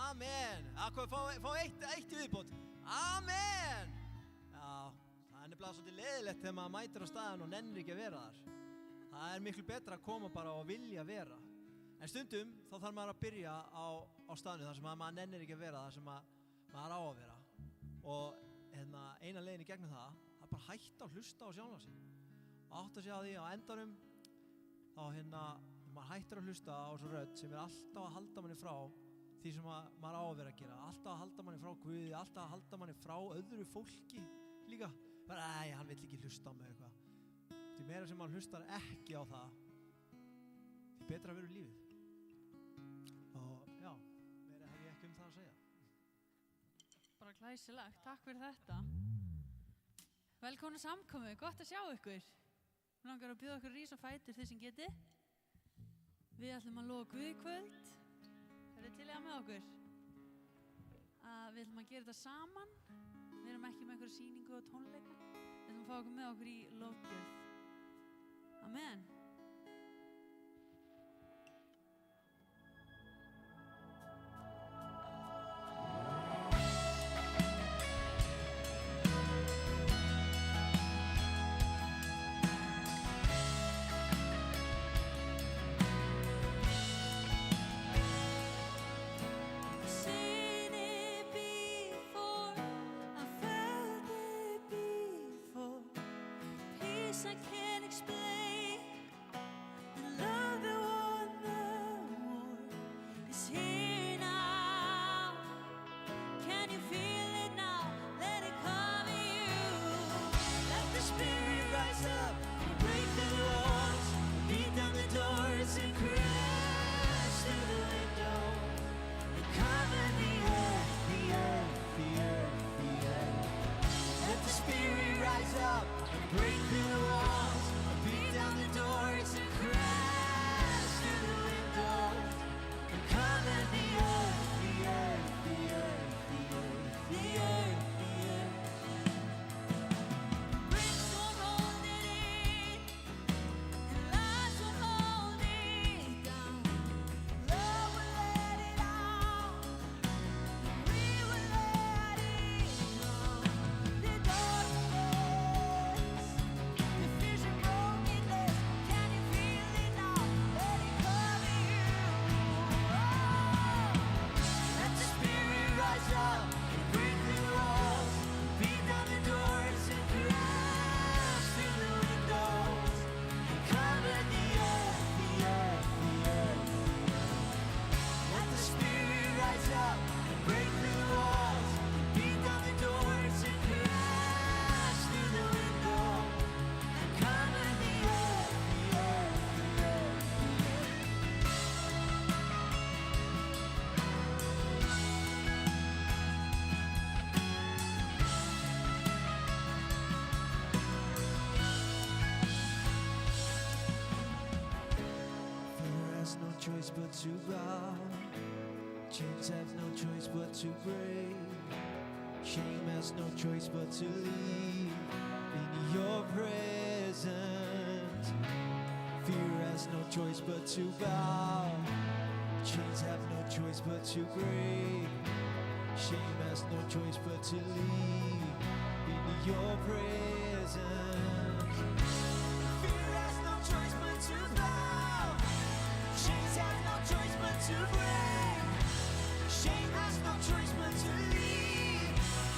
Amen. Fá eitt í viðbót. Amen. Já, það nefnilega svolítið leiðilegt þegar maður mætir á staðinn og nennir ekki að vera þar. Það miklu betra að koma bara og vilja vera. En stundum þá þarf maður að byrja á staðinu þar sem maður nennir ekki að vera, þar sem maður á að vera. Og eina leiðin í gegnum það er bara hætta að hlusta á sjálfan sig. Og átta sig á því á endanum þá maður hættir að hlusta á þessu rödd sem alltaf að halda manni frá því sem maður á að vera að gera. Alltaf að halda manni frá Guði, alltaf að halda manni frá öðru fólki líka. Bara, hann vill ekki hlusta á mig eitthvað. Því meira sem maður hlustar ekki á það, því betra verður lífið. Og já, meira hef ég ekki það að segja. Bara glæsilegt, takk fyrir þetta. Velkomin samkomu, gott að sjá ykkur. Mér langar að bjóða okkur rís og fætur þið sem geti. Við ætlum að lofa Guði í kvöld. Er þið til í það með okkur? Við ætlum að gera þetta saman. Við erum ekki með einhverja sýningu og tónleika. Við ætlum að fá okkur með okkur í lofgjörð. Amen. I can't explain. choice but to bow. Chains have no choice but to break. Shame has no choice but to leave in your presence. Fear has no choice but to bow. Chains have no choice but to break. Shame has no choice but to leave in your presence. Fear has no choice but to bow. Chains have no choice but to break. Shame has no choice but to leave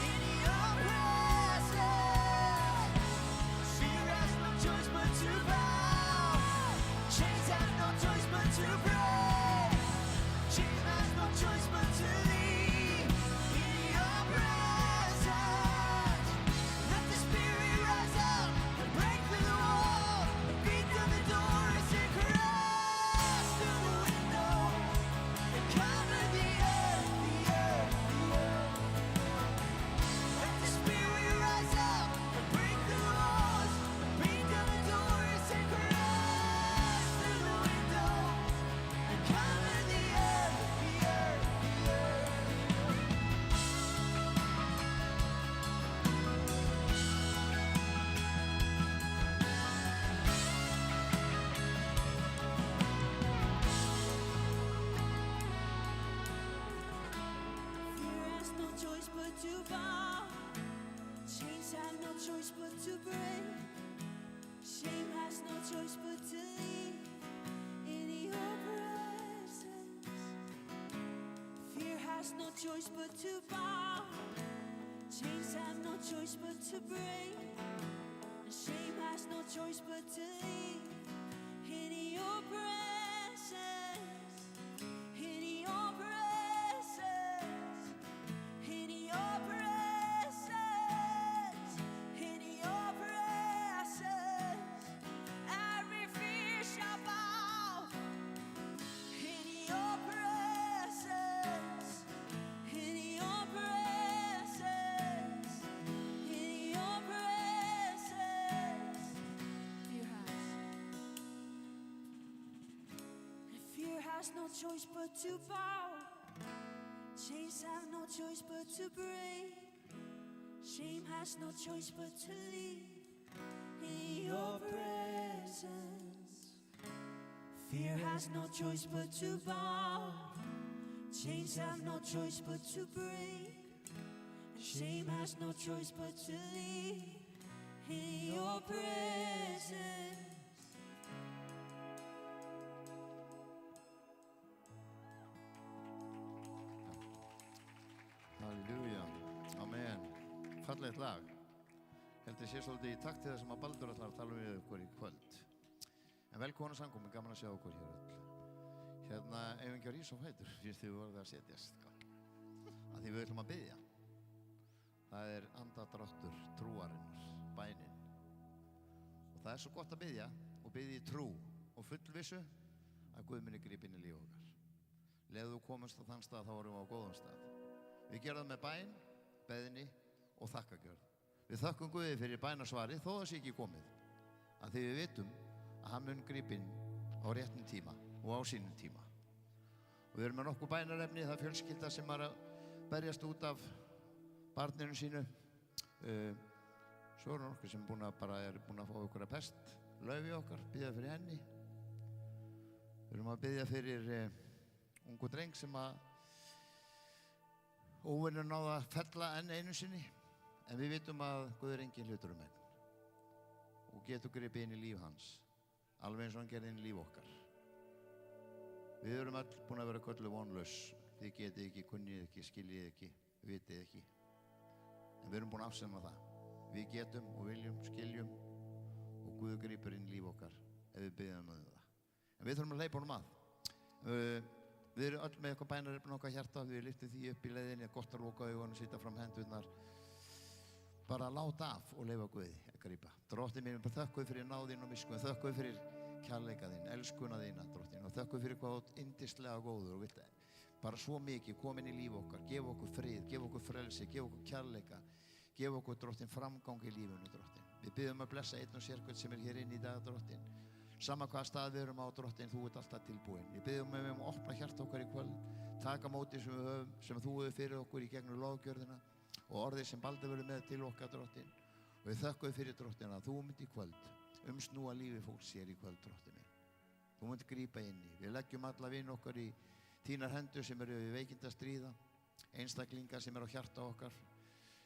in your presence. Fear has no choice but to bow. Chains have no choice but to break. Shame has no choice but to leave in your presence. Let the Spirit choice but to bow. Chains have no choice but to break. Shame has no choice but to leave in your presence. Fear has no choice but to bow. Chains have no choice but to break. And shame has no choice but to leave in your presence. In your presence. In your presence. In your presence. Every fear shall bow. In your presence. In your presence. In your presence. Fear has no choice but to bow. Chains have no choice but to break. Shame has no choice but to leave in your presence. Fear has no choice but to bow. Chains have no choice but to break. Shame has no choice but to leave in your presence. Halleluja, amen. Fallegt lag. Heldur sé svolítið í takt til það sem að Baldur ætlar að tala við ykkur í kvöld. En velkomin á samkomin, gaman að sjá okkur hér öll. Hérna, ef ekki að rísa á fætur, fyrst þið voruð að setjast. Að því við ætlum að biðja. Það er andadráttur trúarinnar, bænin. Og það er svo gott að biðja og biðja í trú og fullvissu að Guð muni grípa inn í líf okkar. Leðu þú komast á þann stað, þá erum við á góðum stað. Við gerum það með bæn, beðni og þakkagjörð. Við þökkum Guði fyrir bænasvari þó það sé ekki komið. Að því við vitum að hann mun grípa inn á réttum tíma og á sínum tíma. Og við erum með nokkuð bænarefni, það er fjölskylda sem er að berjast út af barninu sínu. Svo eru nokkuð sem er búin að fá okkur að pest, Laufi okkar, biðja fyrir henni. Við erum að biðja fyrir ungu dreng sem að óvinur náða að fella enn einu sinni, en við vitum að Guð er engin hlutur enn og getur gripið inn í líf hans, alveg eins og hann gerði inn í líf okkar. Við erum öll búin að vera kölluð vonlaus, þið getið ekki, kunnið ekki, skiljið ekki, vitið ekki. En við erum búin að afsanna það. Við getum og viljum, skiljum og Guð gripur inn í líf okkar ef við biðjum það. En við þurfum að hleypa honum að. Við erum öll með eitthvað bænarefni okkar hjarta, við lyftum því upp í leiðinni, gott að loka augunum, sýta fram hendurnar, bara láta af og leyfa Guði að grípa. Drottinn minn, bara þökkum fyrir náðinn og miskunn, þökkum fyrir kærleika þinn, elskuna þína, Drottinn, og þökkum fyrir hvað þú ert yndislega góður og vilt bara svo mikið koma inn í líf okkar, gefa okkur frið, gefa okkur frelsi, gefa okkur kærleika, gefa okkur, Drottinn, framgang í lífinu, Drottinn. Við biðjum að blessa einn og sérhvern sem er hér inn í dag, Drottinn. Sama hvað stað við erum á, Drottinn, þú ert alltaf tilbúin. Við biðjum að opna hjarta okkar í kvöld, taka móti sem við höfum, sem þú hefur fyrir okkur í gegnum lofgjörðina og orðið sem Baldur verður með til okkar, Drottinn. Og við þökkum fyrir, Drottinn, að þú myndi í kvöld umsnúa lífi fólks hér í kvöld, Drottinn minn. Þú myndi grípa inn í. Við leggjum alla vini okkar í þínar hendur sem eru við veikinda að stríða, einstaklingar sem eru á hjarta okkar,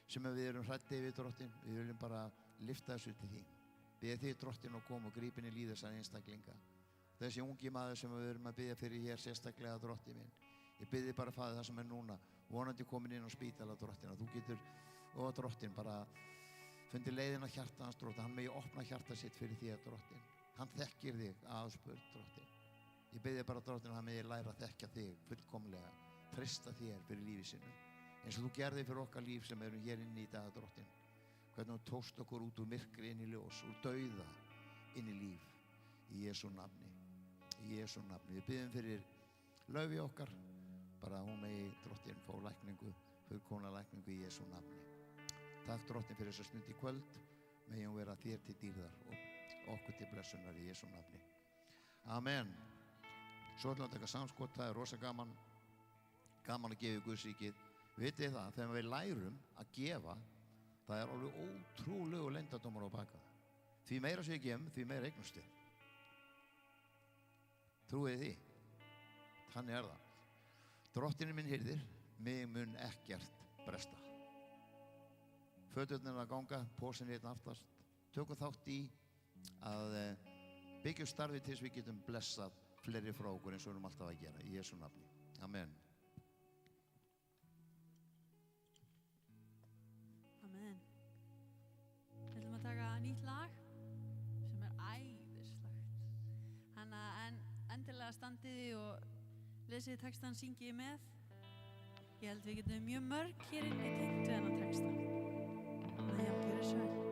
sem við erum hræddir við, Drottinn. Við viljum bara lyfta þessu til þín. Biðja þig, Drottinn, að koma og grípa inn í líf þessara einstaklinga. Þessi ungi maður sem við erum að biðja fyrir hér sérstaklega, Drottinn minn. Ég biðja bara faðir það sem er núna, vonandi komin inn á spítala, Drottinn, að þú getur, Drottinn, bara fundið leiðina hjarta hans, Drottinn. Hann megi opna hjarta sitt fyrir þér, Drottinn. Hann þekkir þig aðspurt, Drottinn. Ég biðja bara, Drottinn, að hann megi læra að þekka þig fullkomlega, treysta þér fyrir lífi sinu. Eins og þú gerðir fyrir okkar líf sem erum hér inni í dag, Drottinn. Hvernig þú tókst okkur út úr myrkri inn í ljós, úr dauða inn í líf. Í Jesú nafni. Í Jesú nafni. Við biðjum fyrir Laufi okkar, bara hún megi, Drottinn, fá lækningu, fullkomna lækningu í Jesú nafni. Takk, Drottinn, fyrir þessa stund í kvöld. Megi hún vera þér til dýrðar og okkur til blessunar í Jesú nafni. Amen. Svo ætlum við að taka samskot, það er rosa gaman að gefa í Guðsríkið. Vitið það, þegar við lærum að gefa, það er alveg ótrúlegu leyndardómur á baka. Því meira sem við gefum, því meira eignumst við. Trúið því? Þannig er það. Drottinn minn hirðir, mig mun ekkert bresta. Föturnar að ganga, pósin einn aftast. Tökum þátt í að byggja starfi til þess við getum blessað fleiri frá okkur eins og við erum alltaf að gera. Í Jesú nafni. Amen. Amen. Við ætlum að taka nýtt lag sem æðislegt. Þannig að endilega standiði og lesið textan, syngið með. Ég held við getum mjög mörg hér inni tengt við þennan texta. Þannig að já, gjörið svo vel.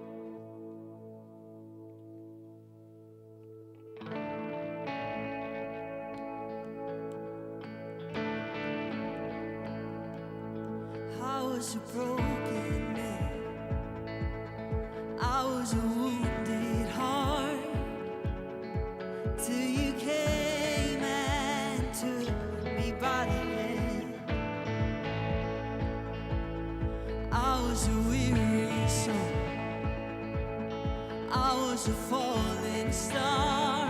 I was a broken man. I was a wounded heart. Till you came and took me by the hand. I was a weary soul. I was a falling star.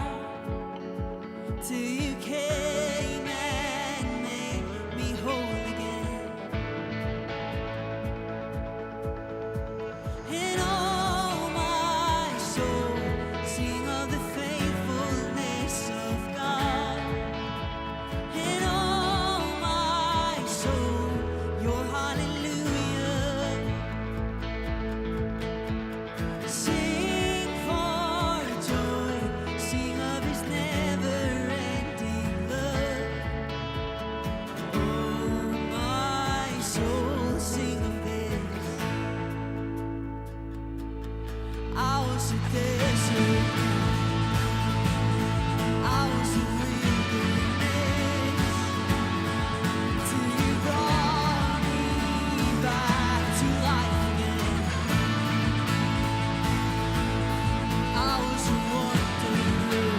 Till you came and made me whole again. And all my soul sing of the faithfulness of God. And all my soul, your hallelujah. Sing for joy, sing of his never-ending love. Oh, my soul, sing of this. I was a desert, I was a wilderness, till you brought me back to life again. I was a wanderer,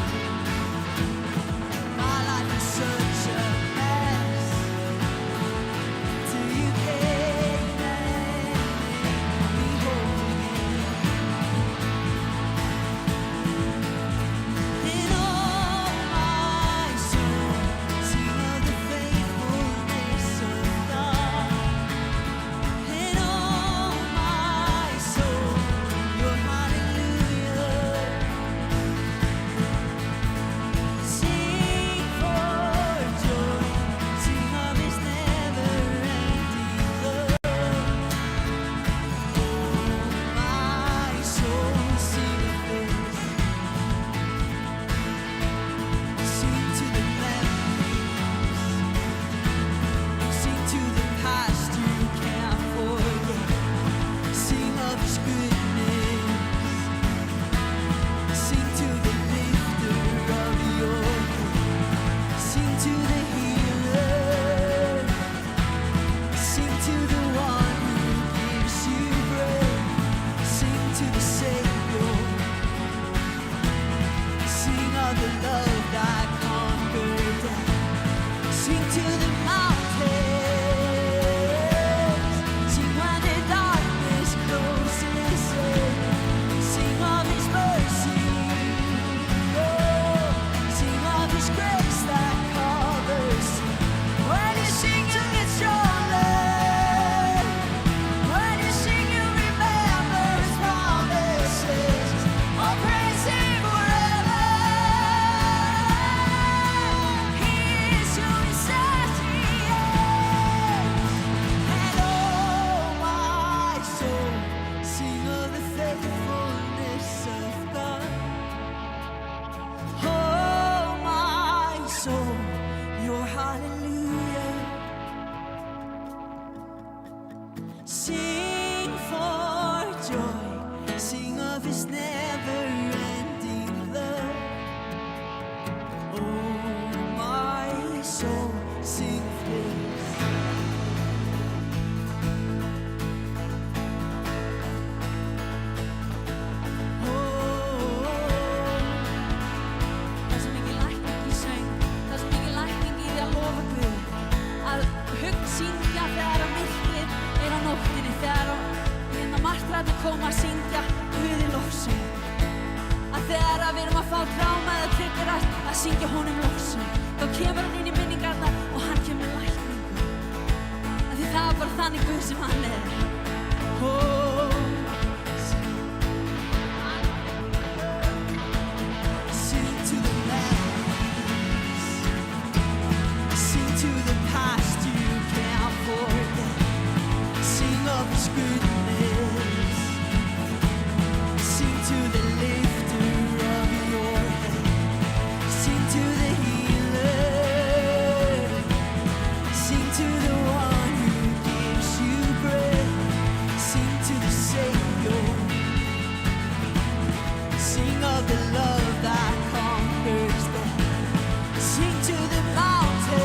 my life was such a mess, till you came and made me whole again. And all my soul sing of the faithfulness of God. And all my soul, your hallelujah. Sing for joy, sing of his never-ending love. Oh, my soul, sing of this. Sing to the memories, sing to the past you can't forget. Sing of his goodness, sing to the lifter of your head. Sing to the healer, sing to the one who gives you breath. Sing to the Savior, sing of the love that conquered death. Sing to the mountains, sing when the darkness closes in. Sing of his mercy, oh, sing of his grace that covers sin. When you sing, you get stronger. When you sing, you remember his promises. Oh, praise him forever. He is who he says he is. And oh, my soul, sing of the faithfulness of God. Oh, my soul, your hallelujah. Sing for joy, sing of his never-ending love. Oh, my soul, sing of this. Það er svo mikið lækning í söng, það er svo mikið lækning í því að lofa Guð. Að syngja þegar að myrkrið er á nóttinni, þegar martræðir koma að syngja Guði lofsöng. Að þegar að við erum að fá tráma eða triggerast að syngja honum lofsöng, þá kemur hann inn í minningarnar og hann kemur lækningu. Af því það það er bara þannig Guð sem hann er. Oh, sing to the past, sing to the past you can't forget. Sing of His goodness, sing to the lifter of your head, sing to the healer, sing to the one who gives you breath, sing to the Savior, sing of the love that conquers death, sing to the mountains,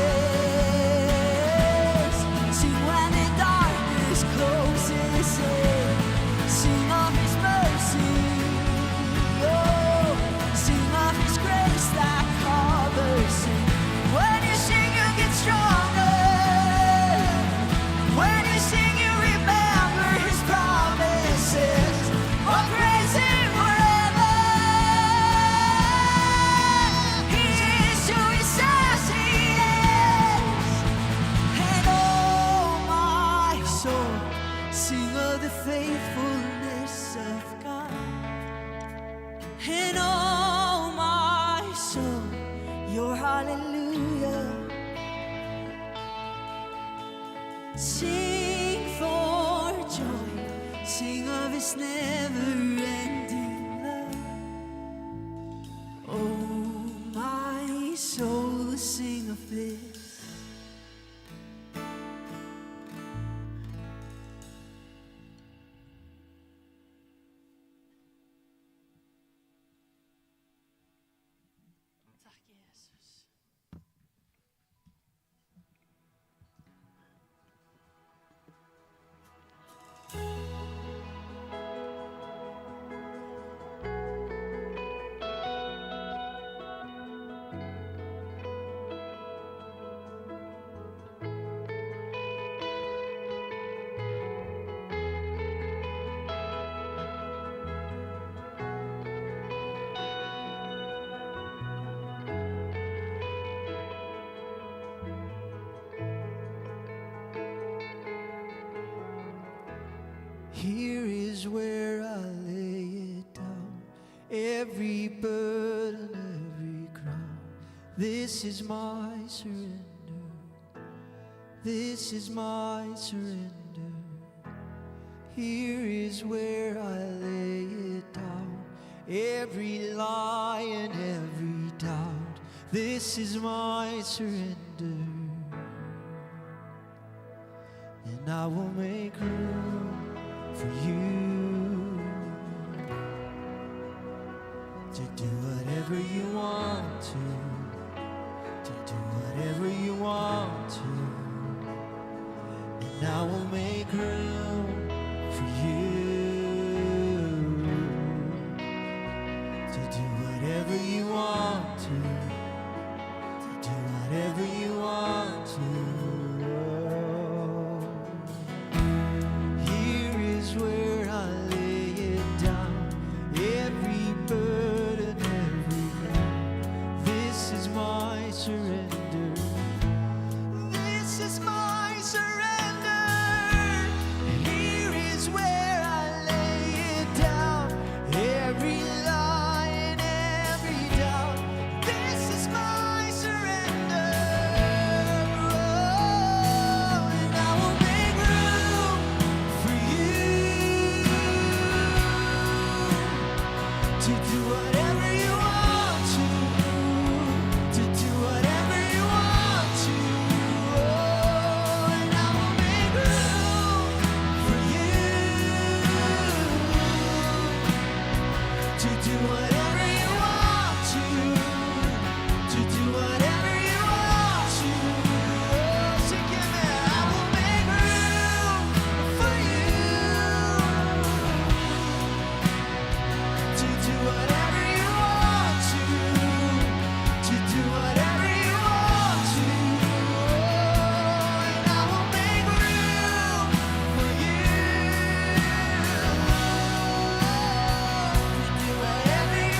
sing when the darkness closes in, sing of His mercy, oh, sing of His grace that covers sin. When you sing you get stronger, when you sing you remember His promises, oh praise Him forever. He is who He says He is. And oh my soul, sing of the faithfulness of God. And oh my soul, your hallelujah. Sing for joy, sing of His never-ending love. Oh my soul, sing of this. Takk Jesus. Here is where I lay it down, every burden, every crown. This is my surrender, this is my surrender. Here is where I lay it down, every lie and every doubt. This is my surrender, and I will make room for you to do whatever you want to do whatever you want to, and I will make room for you to do whatever you want to do whatever you want to. Where I lay it down, every burden, every crown. This is my surrender, this is my surrender. Here is where I lay it down, every lie and every doubt. This is my surrender, oh, and I will make room for you to do whatever you want to do whatever you want to, oh, and I will make room for you to do whatever you want to do whatever you want to, oh, sing it now. I will make room for you to do whatever you want to do whatever you want to, oh, and I will make room for you to do whatever you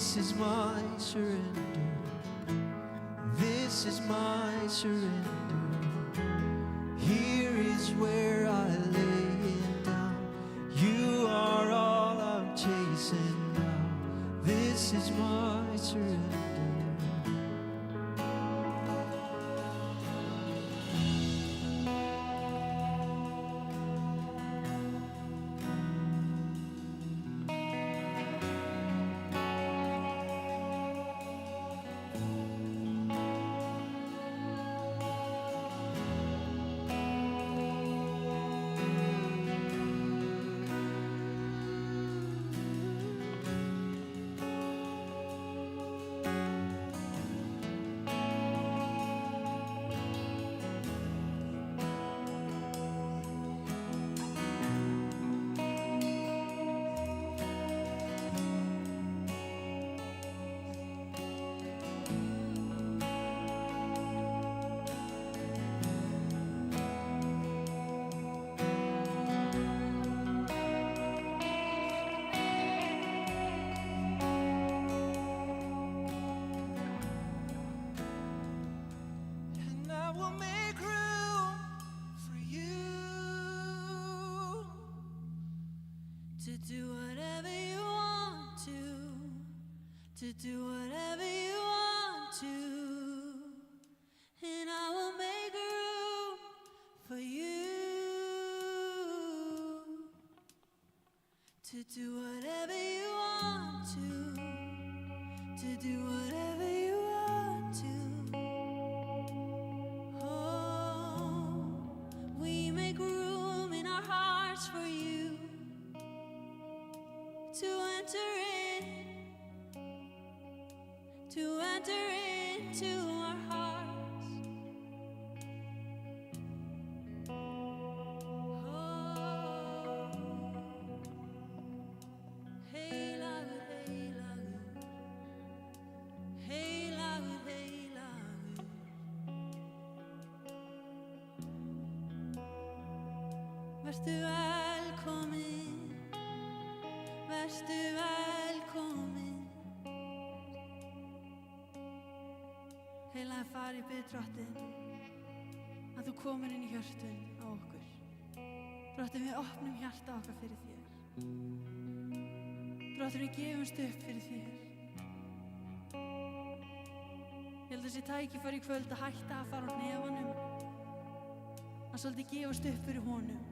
This is my surrender. This is my surrender. Here is where I lay it down. You are all I'm chasing now. This is my surrender. And I will make room for you to do whatever you want to do whatever you want to, and I will make room for you to do whatever you want to do whatever you want to. Oh, we make room in our hearts for you to enter into our hearts. Oh, heilagur, heilagur, heilagur, heilagur. Vertu velkomin, vertu velkomin. Heilagur Faðir, ég bið Drottinn að þú komir inn í hjörtun á okkur. Drottinn, við opnum hjarta okkar fyrir þér. Drottinn, við gefumst upp fyrir þér. Ég held að þessi tækifæri í kvöld að hætta að fara á hnefanum, að svolítið gefast upp fyrir honum.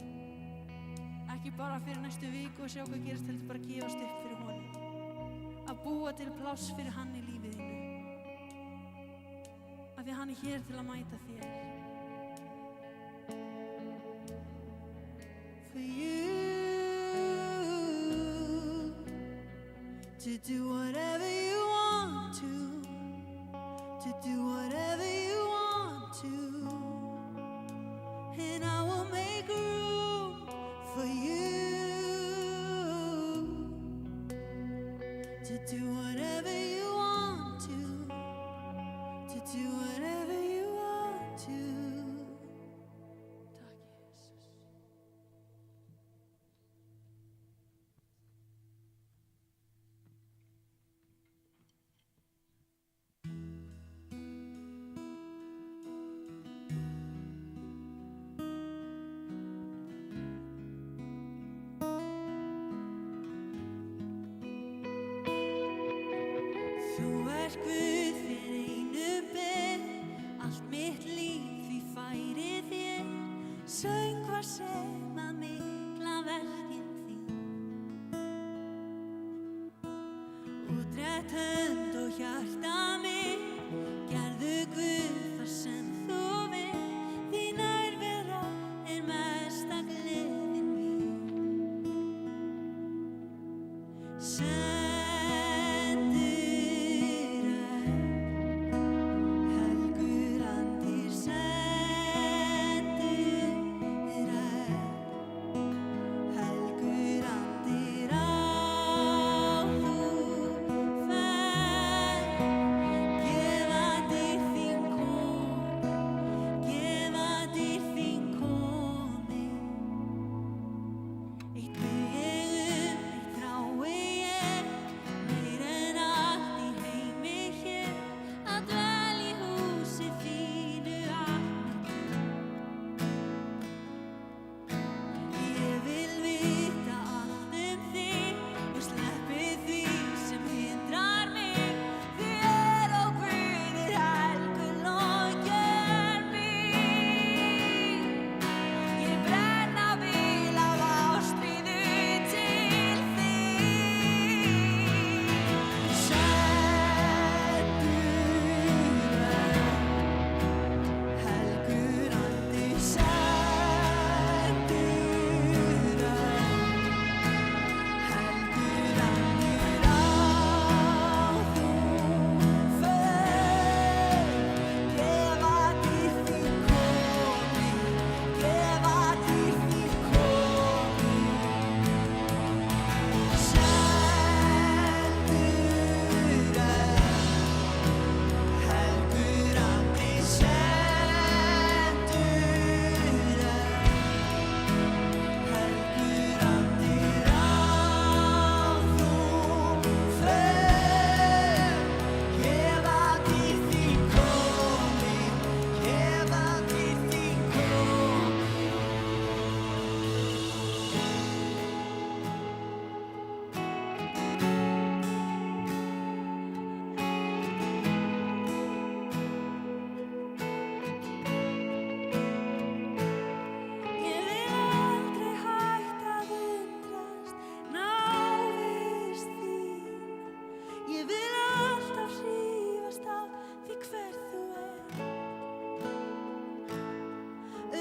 Ekki bara fyrir næstu viku og sjá hvað gerist, heldur bara gefast upp fyrir honum. Að búa til pláss fyrir hann í lífið þínu. Af því hann hér til að mæta þér. For you to do whatever you want to do whatever you want to, and I will make room for you to do whatever you want to do whatever you want to. Takk, Jesus. Þú ert Guð fyrir einu ber, allt mitt líf því færi þér, söngvar sem að mikla verkin þín. Útrétt hönd og hjarta mitt, gerðu Guð það sem þú vilt, því nærvera er mesta gleðin mín. Helgur andir á þú ferð.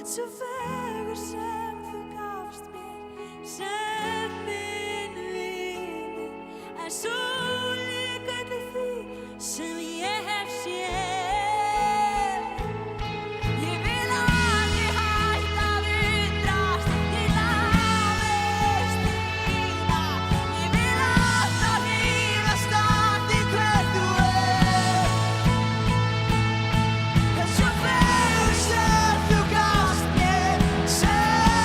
Svo fegur sem þú gafst mér sem minn vinur, en svo líka til því sem ég hef séð. Ég vil aldrei hætta að undrast til aðeins þína. Ég vil alltaf hrífast af því hver þú En svo fegur sem þú gafst mér sem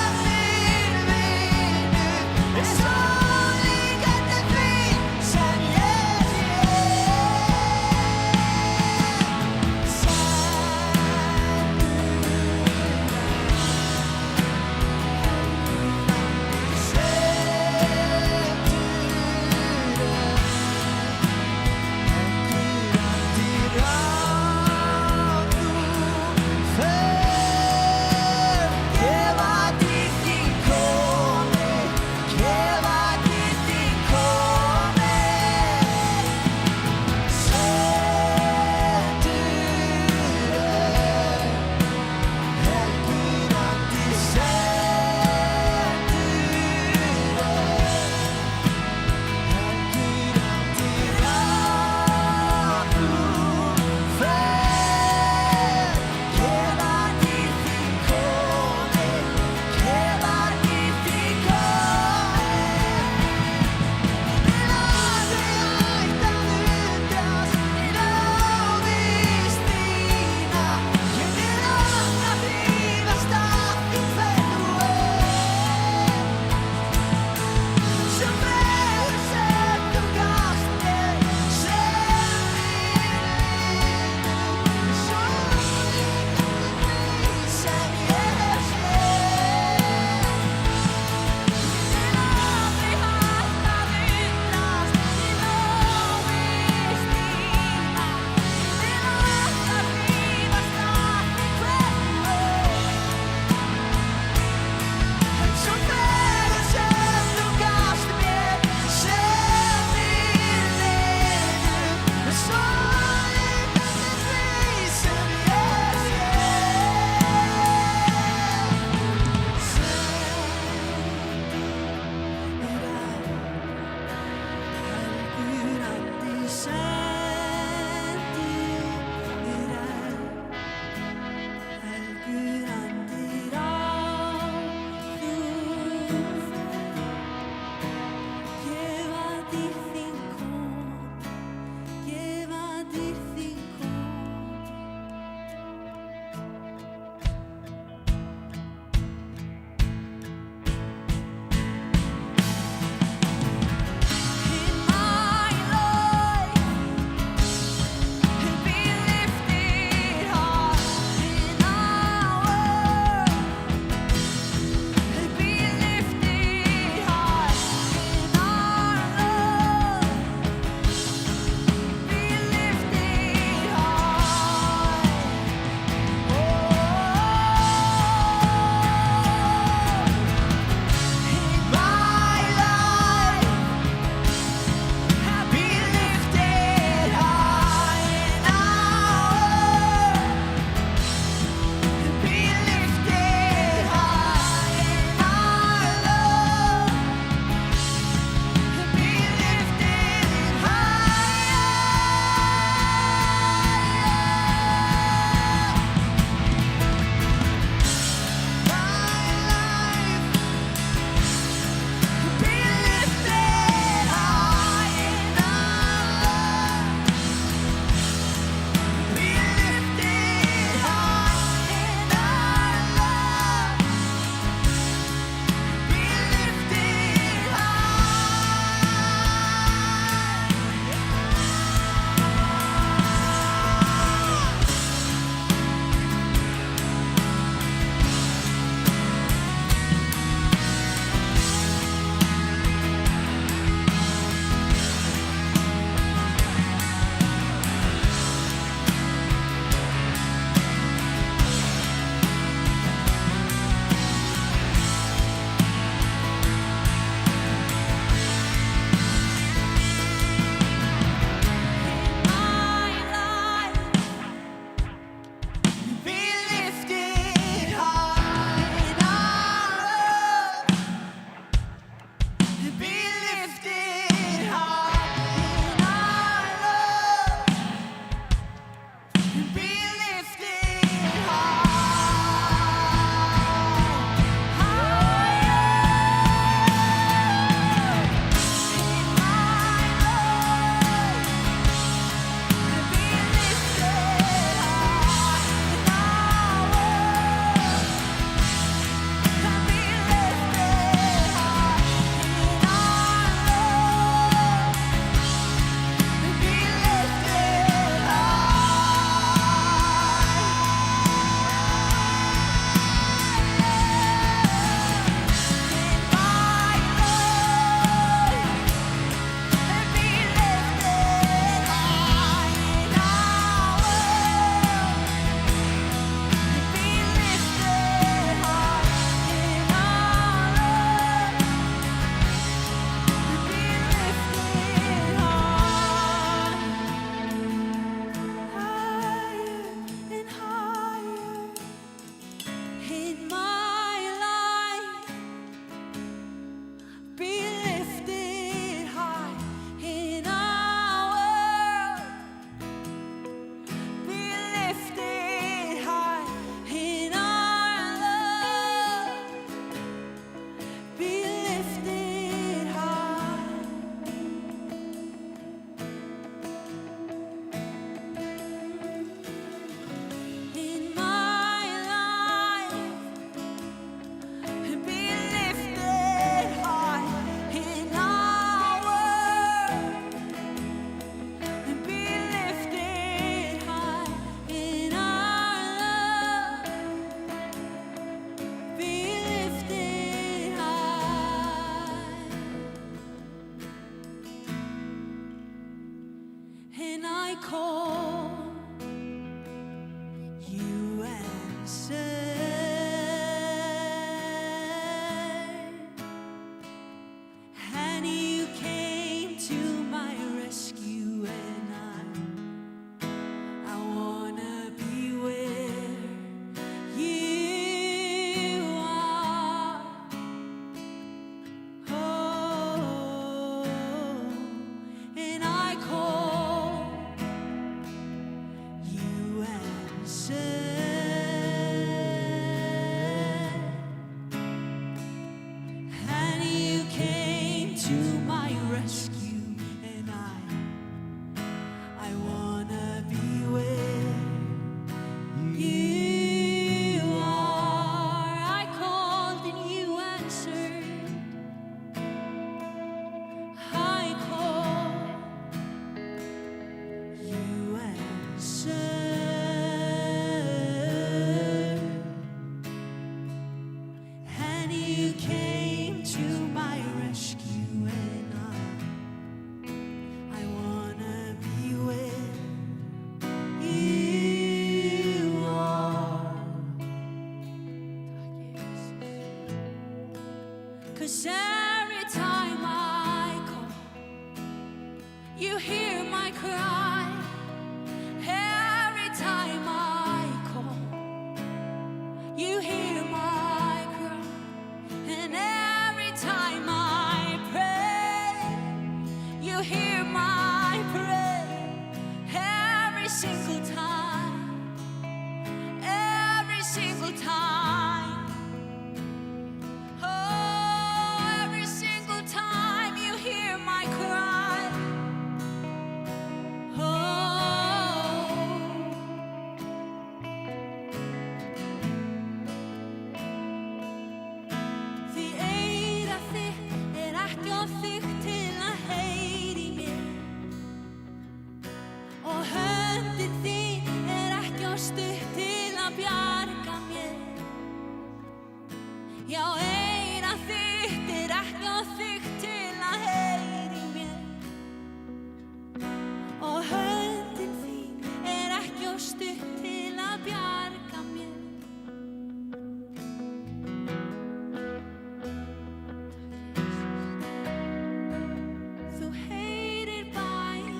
and I call, you answer. And you came to my rescue, and I wanna be where you are. Oh, and I call, you answer. And you came to my rescue, and I wanna be where you are. I called and you answered. I called, you answered. And you came to my rescue, and I wanna be where you are. 'Cause every time I call, you hear my cry. Every time I call, you hear my cry. And every time I pray, you hear my prayer. Every single time, every single time. Oh, every single time you hear my cry. Oh, því eyra þitt ekki of þykkt til að heyra í mér, og höndin þín ekki of stutt til að bjarga mér. Já, eyra þitt ekki of þykkt til að heyra í mér, og höndin þín ekki of stutt til að bjarga mér. Þú heyrir bænir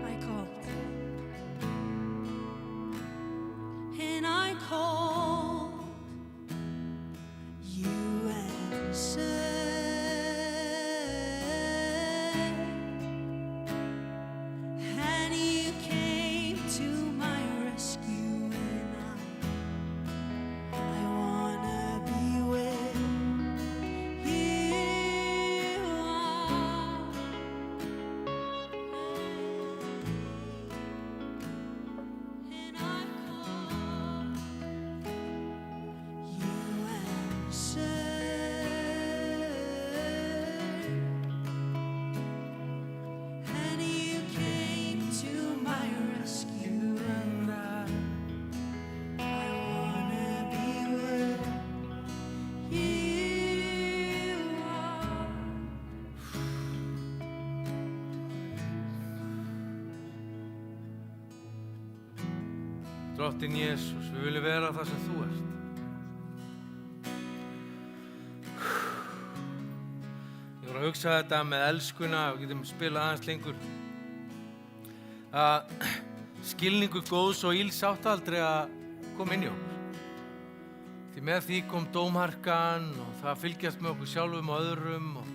I called, and I called, you answered. And you came to my rescue, and I wanna be where you are. And I call, you answered. And you came to my rescue, and I wanna be where you are. Drottinn Jesús, við viljum vera það sem þú ert. Ég voru að hugsa þetta með elskuna, og getum spilað aðeins lengur. Að skilningu góðs og ills átti aldrei að koma inn í okkur. Því með því kom dómharkan, og það fylgjast með okkur sjálfum og öðrum, og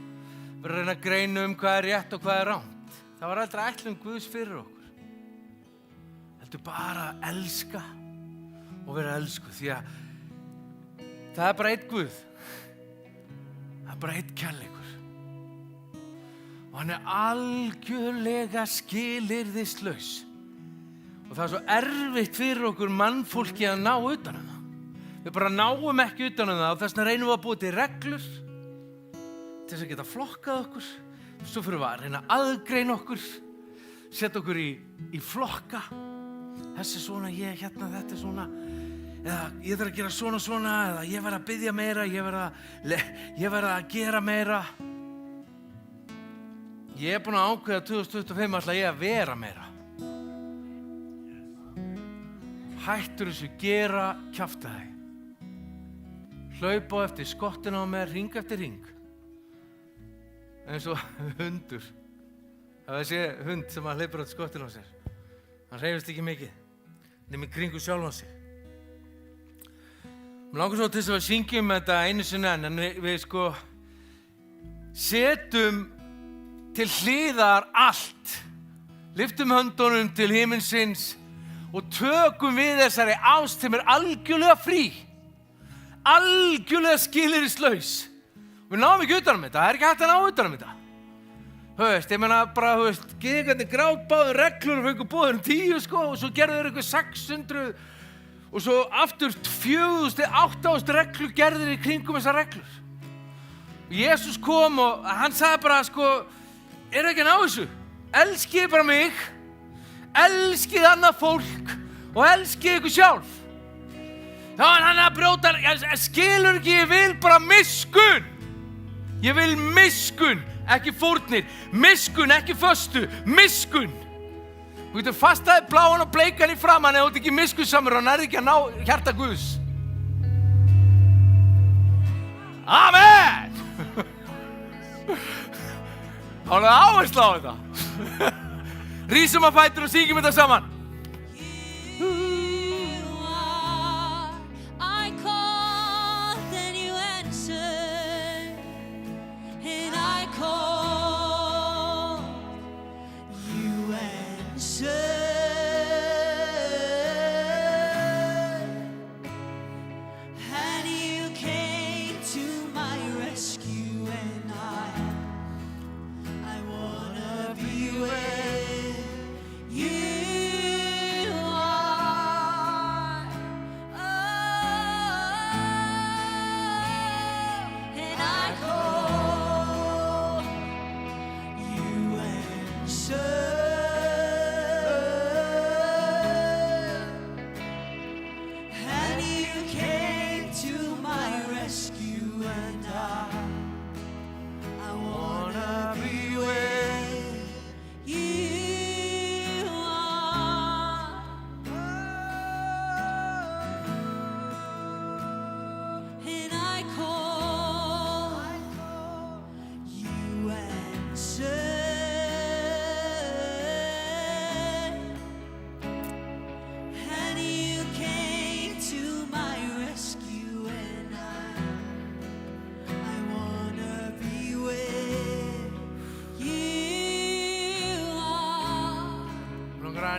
vera að reyna að greina hvað er rétt og hvað er rangt. Það var aldrei ætlun Guðs fyrir okkur. Heldur bara að elska og vera elskuð, því að það er bara einn Guð. Það er bara einn kærleikur. Og hann er algjörlega skilyrðislaus. Og það er svo erfitt fyrir okkur mannfólki að ná utan um það. Við bara náum ekki utan um það, og þess vegna reynum við að búa til reglur til þess að geta flokkað okkur. Svo fyrir við að reyna að aðgreina okkur. setja okkur í flokka. Þessi svona, ég hérna, þetta svona. Eða ég þarf að gera svona, eða ég verð að biðja meira, ég verð að gera meira. Ég búinn að ákveða 2025 ætla ég að vera meira. Hættur þessu gera kjaftaði. Hlaupa á eftir skottinu á mér, hring eftir hring. Eins og hundur. Það er þessi hund sem að hleypur á skottinu á sér. Hann hreyfist ekki mikið, nema í kringu sjálfan sig. Mér langar svo til þess að við syngjum þetta einu sinni enn, en við sko setjum til hliðar allt. Lyftum höndunum til himinsins og tökum við þessari ást sem algjörlega frí. Algjörlega skilyrðislaus. Við náum ekki utan þetta, það er ekki hægt að ná utan þetta. Ég meina bara, gyðingarnir grátbáðu reglur og fengu bóður 10 sko, og svo gerðu þeir eitthvað 600 og svo aftur 4.000-8.000 reglur gerðu þeir í kringum þessar reglur. Og Jesús kom og hann sagði bara sko, ekki að ná þessu? Elskið bara mig, elskið annað fólk og elskið ykkur sjálf. Já, en hann að brjóta, skilur ekki, ég vil bara miskunn. Ég vil miskunn, ekki fórnir. Miskunn, ekki föstu, miskunn. Þú getur fastaði bláan og bleikan í framan eða þú ert ekki miskunnsamur og nærði ekki að ná hjarta Guðs. Amen! Álega áherslu á þetta. Rísum að fætur og syngjum þetta saman.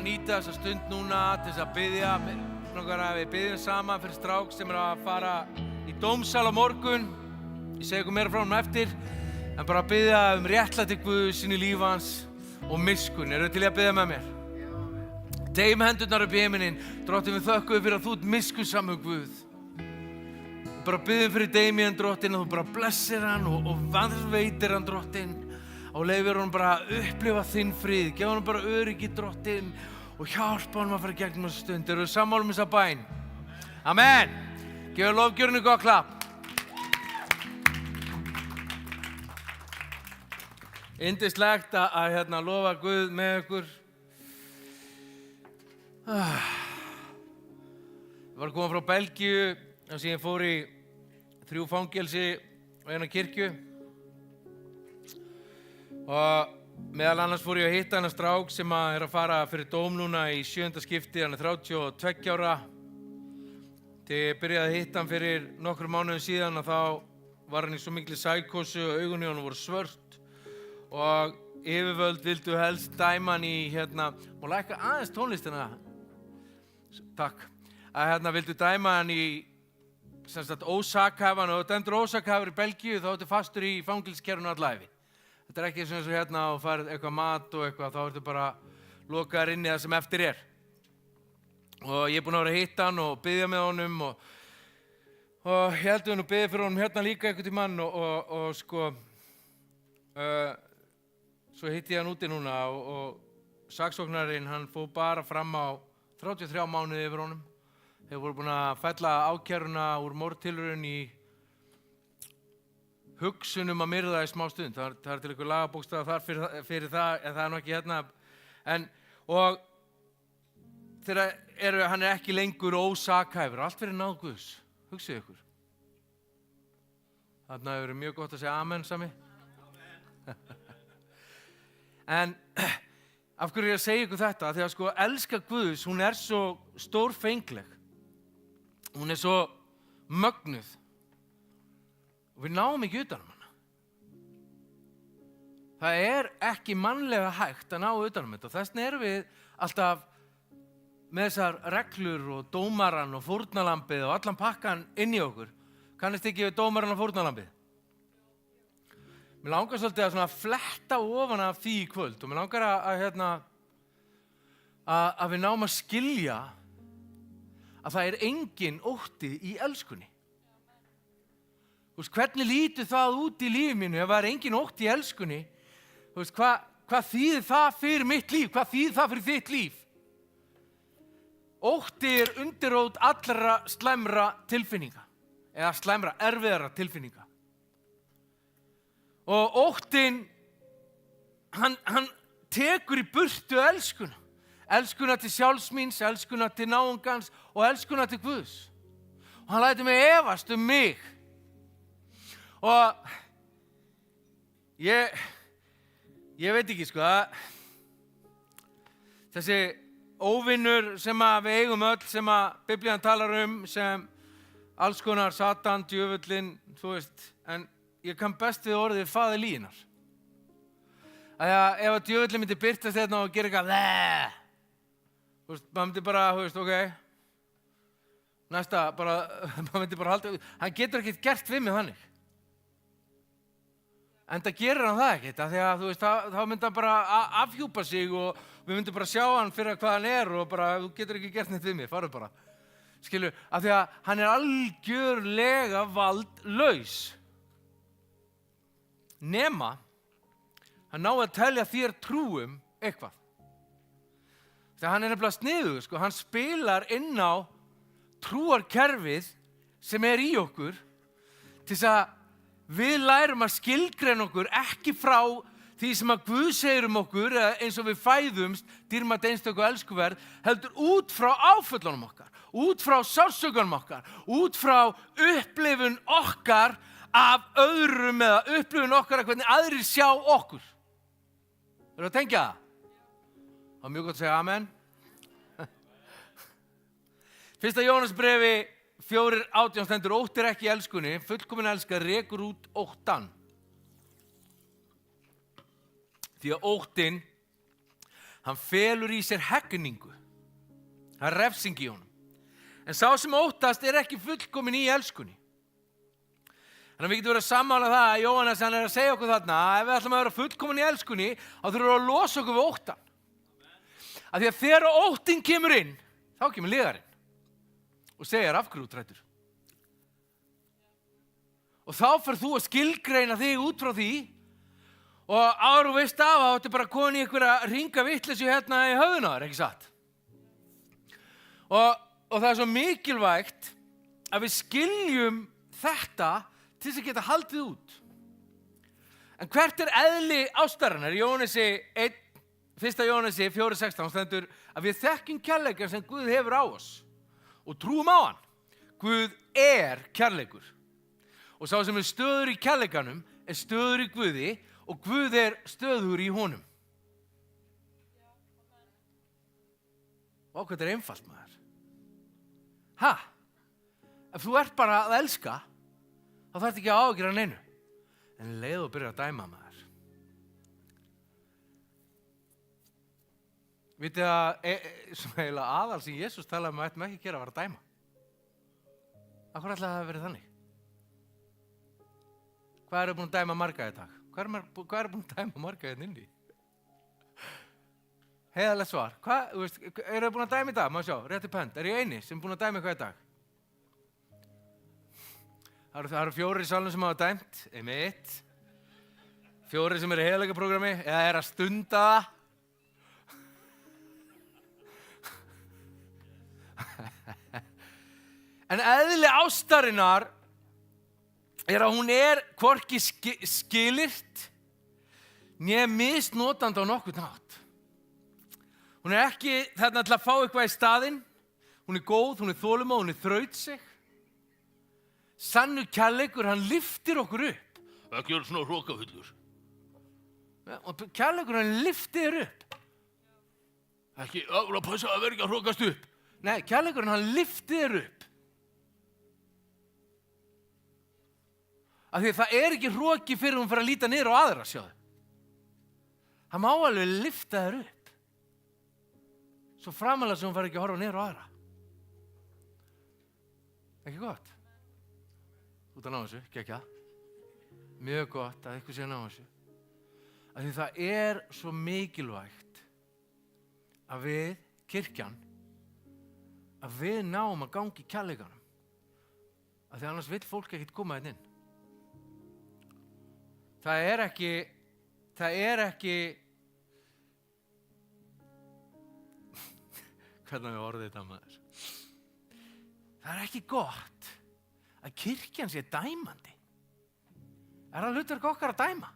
Nýta þessa stund núna til þess að biðja, að við biðjum saman fyrir strák sem að fara í dómsal á morgun. Ég segi ykkur meira frá honum eftir, en bara biðja réttlæti Guðs inn í líf hans og miskunn. Eru til að biðja með mér? Tegjum hendurnar upp í himininn. Drottinn, við þökkum fyrir að þú ert miskunnsamur Guð. Bara biðjum fyrir Damien, Drottinn, að þú bara blessir hann og varðveitir hann, Drottinn. Og leyfir honum bara að upplifa þinn frið. Gef honum bara öryggi, Drottinn, og hjálpa honum að fara gegnum þessu stund. Eru við sammála um þessa bæn? Amen. Gefur lofgjörinu gott klapp. Yndislegt að lofa Guð með ykkur. Ég var að koma frá Belgíu þar sem ég fór í 3 fangelsi og 1 kirkju. Og meðal annars fór ég að hitta hennar strák sem að fara fyrir dóm núna í 7. skipti, hann 32 ára. Þegar ég byrjaði að hitta hann fyrir nokkrum mánuðum síðan og þá var hann í svo miklu sækósu og augun í honum voru svört og yfirvöld vildu helst dæma hann í má lækka aðeins tónlistina. Takk. Að vildu dæma hann í ósakhæfan og dæmdur ósakhæfur í Belgíu þá ertu fastur í fangelsiskerfinu alla ævi. Þetta er ekki eins og og farið eitthvað mat og eitthvað, þá ertu bara lokaður inn í það sem eftir er. Og ég er búinn að vera að hitta hann og biðja með honum og ég held að hann biðja fyrir honum líka einhvern tímann og sko, svo hitti ég hann úti núna og saksóknarinn, hann fór bara fram á 33 mánuði yfir honum. Þeir voru búin að fella ákæruna úr mordtilraun í hugsunum að myrða í smá stund. Það er til einhver lagabókstaf þar fyrir það, en það er nú ekki hérna. Og þegar hann er ekki lengur ósakhæfur, allt verið náð Guðs. Hugsið ykkur. Þarna hefur verið mjög gott að segja amen, Sami. En af hverju ég að segja ykkur þetta? Þegar sko elska Guðs, hún er svo stórfengleg. Hún er svo mögnuð. Og við náum ekki utanum hana. Það er ekki mannlega hægt að ná utanum þetta. Og þess vegna erum við alltaf með þessar reglur og dómaran og fórnarlambið og allan pakkan inn í okkur. Kannist ekki við dómaran og fórnarlambið? Mér langar svolítið að svona fletta ofan af því í kvöld og mér langar að við náum að skilja að það er engin ótti í elskunni. Þú veist, hvernig lítur það út í lífi mínu ef það er engin ótti í elskunni? Þú veist, hvað þýðir það fyrir mitt líf? Hvað þýðir það fyrir þitt líf? Ótti er undirrót allra slæmra tilfinninga eða slæmra, erfiðara tilfinninga. Og óttinn, hann tekur í burtu elskuna. Elskuna til sjálfs míns, elskuna til náungans og elskuna til Guðs. Og hann lætur mig efast mig. Og ég veit ekki sko að þessi óvinnur sem við eigum öll, sem að Biblían talar sem alls konar Satan, djöfullinn, þú veist, en ég kann best við orðið faðir lýginar. Ef að djöfullinn myndi birtast hérna og gera eitthvað, þú veist, maður myndi bara, þú veist, ok, næsta, bara, maður myndi bara halda, hann getur ekkert gert við mig þannig. En það gerir hann það ekkert, af því að, þú veist, þá myndi hann bara afhjúpa sig og við myndum bara sjá hann fyrir hvað hann er og bara, þú getur ekki gert neitt við mig, farðu bara. Skilju, af því að hann er algjörlega valdlaus. Nema, hann náði að telja þér trúum eitthvað. Þegar hann er nefnilega sniðugur, sko, hann spilar inn á trúarkerfið sem er í okkur til þess að við lærum að skilgreina okkur ekki frá því sem að Guð segir okkur eins og við fæðumst, dýrmætt einstöku og elskuverð, heldur út frá áföllunum okkar, út frá sársaukanum okkar, út frá upplifun okkar af öðrum eða upplifun okkar að hvernig aðrir sjá okkur. Erum við að tengja það? Það er mjög gott að segja amen. Fyrsta Jóhannesbrefi 4:18 stendur, óttir ekki í elskunni, fullkomin elska rekur út óttan. Því að óttinn, hann felur í sér hegningu. Það er refsing í honum. En sá sem óttast er ekki fullkomin í elskunni. Þannig að við getum verið að sammála það að Jóhannes hann er að segja okkur þarna að ef við ætlum að vera fullkomin í elskunni, þá þurfum við að losa okkur við óttan. Af því að þegar óttinn kemur inn, þá kemur liðarinn og segir af hverju útrættur. Og þá fer þú að skilgreina þig út frá því og áður og veist af að þetta bara komin í einhverja hringa vitleysu hérna í höfðinu á þér, ekki satt? Og það er svo mikilvægt að við skiljum þetta til þess að geta haldið út. En hvert er eðli ástarinnar? Jóhannesi 1, 1. Jóhannesi 4:16 stendur að við þekkjum kærleikann sem Guð hefur á oss og trúum á hann. Guð er kærleikur. Og sá sem er stöður í kærleikanum er stöður í Guði og Guð er stöður í honum. Vá, hvað þetta er einfalt, maður. Ef þú ert bara að elska, þá þarf ekki að ágjöra neinu. En leið og byrja að dæma, maður. Vitið að svona eiginlega aðal sem Jesús talaði að ættum ekki að gera var að dæma. Af hverju ætlaði það að vera þannig? Hvað eru búin að dæma marga í dag? Hvað eru búin að dæma marga hérna inni? Heiðarlegt svar. Eru búin að dæma í dag? Má sjá, rétti pönd. Er ég eini sem er búin að dæma eitthvað í dag? Það eru 4 í salnum sem hafa dæmt. Einmitt. 4 sem eru í heiðarleikaprogrammi eða er að stunda það. En eðli ástarinnar að hún hvorki skilyrt né misnotandi á nokkurn hátt. Hún ekki þarna til að fá eitthvað í staðinn. Hún góð, hún þolinmóð, hún þrautsig. Sannur kærleikur, hann lyftir okkur upp. Ekki svona hrokafullur. Og kærleikur, hann lyftir þér upp. Ekki, passa að vera ekki að hrokast upp. Nei, kærleikur, hann lyftir þér upp. Af því það ekki hroki fyrir hún fyrir að líta niður á aðra, sjáðu. Það má alveg lyfta þér upp. Svo framalega sem hún fari ekki að horfa niður á aðra. Ekki gott? Þú ert að ná þessu, gekkja. Mjög gott að eitthvað sé að ná þessu. Af því það svo mikilvægt að við, kirkjan, að við náum að gangi í kærleikanum. Af því annars vill fólk ekkert koma inn. Það ekki hvernig við orðið þetta maður. Það ekki gott að kirkjan sé dæmandi. Það hlutverk okkar að dæma?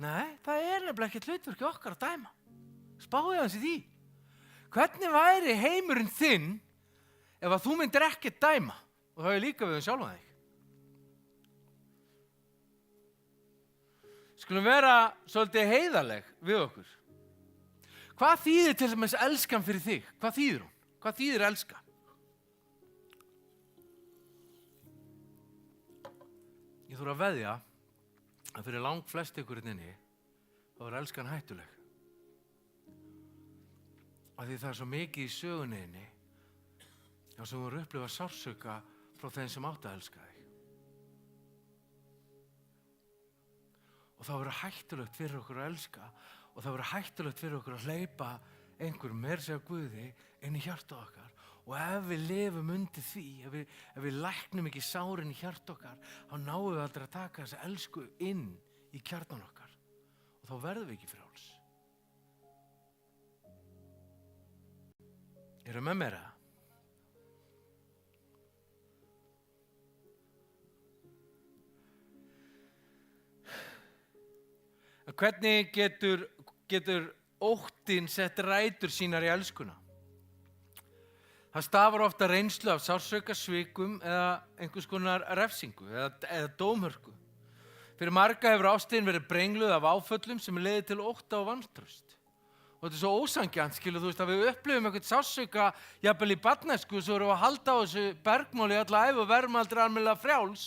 Nei, það nefnilega ekki hlutverk okkar að dæma. Spáðu aðeins í því. Hvernig væri heimurinn þinn ef að þú myndir ekki dæma? Og það líka við sjálfan þig. Skulum vera svolítið heiðarleg við okkur. Hvað þýðir til dæmis elskan fyrir þig? Hvað þýðir hún? Hvað þýðir elska? Ég þurfa að veðja að fyrir langt flest ykkur inni þá elskan hættuleg. Af því það svo mikið í sögunni inni sem þú eru upplifa sársauka frá þeim sem átt að elska þig. Og það verður hættulegt fyrir okkur að elska og það verður hættulegt fyrir okkur að hleypa einhverjum meira segja Guði inn í hjarta okkar. Og ef við lifum undir því, ef við læknum ekki sárin í hjarta okkar, þá náum við aldrei að taka þessa elsku inn í kjarnan okkar. Og þá verðum við ekki frjáls. Eru með mér það? Hvernig getur óttinn sett rætur sínar í elskuna? Það stafar ofta reynslu af sársauka, svikum eða einhvers konar refsingu eða dómhörku. Fyrir marga hefur ástin verið brengluð af áföllum sem leiðir til ótta og vantraust. Og þetta svo ósanngjarnt, skilu, þú veist, að við upplifum eitthvað sársauka, jafnvel í barnæsku, svo erum við að halda á þessu bergmáli alla ævi og verðum aldrei almennilega frjáls.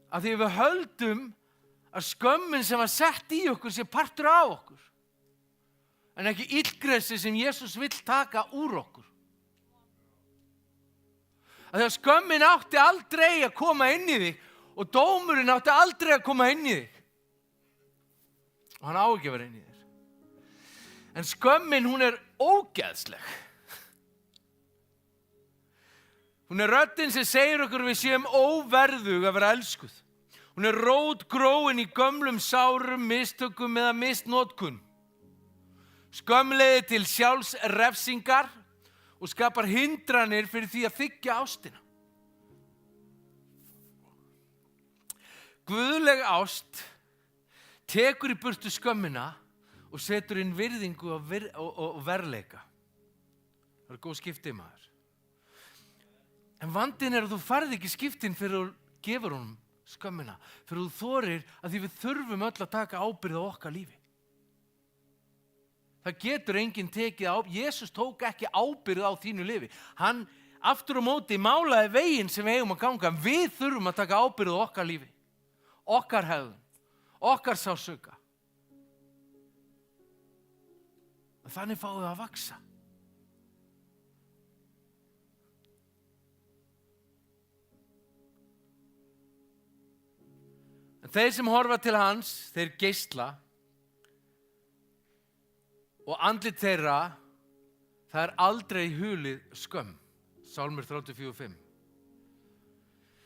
Af því við höldum að skömmin sem var sett í okkur sé partur af okkur. En ekki illgressi sem Jesús vill taka úr okkur. Að því að skömmin átti aldrei að koma inn í þig og dómurinn átti aldrei að koma inn í þig. Og hann á ekki að vera inn í þér. En skömmin, hún ógeðsleg. Hún röddin sem segir okkur við séum óverðug að vera elskuð. Hún rótgróin í gömlum sárum, mistökum eða misnotkun. Skömm leiðir til sjálfsrefsingar og skapar hindranir fyrir því að þiggja ástina. Guðleg ást tekur í burtu skömmina og setur inn virðingu og verðleika. Það góð skipti, maður. En vandinn að þú farið ekki skiptin fyrir að gefur honum skömmina, fyrir þú þorir að því við þurfum öll að taka ábyrgð á okkar lífi. Það getur enginn tekið ábyrgð. Jesús tók ekki ábyrgð á þínu lífi. Hann aftur á móti málaði veginn sem við eigum að ganga. Við þurfum að taka ábyrgð á okkar lífi. Okkar hegðun, okkar sársauka. Þannig fáum við að vaxa. En þeir sem horfa til hans, þeir geisla og andlit þeirra, það aldrei hulið skömm. Sálmur 34:5.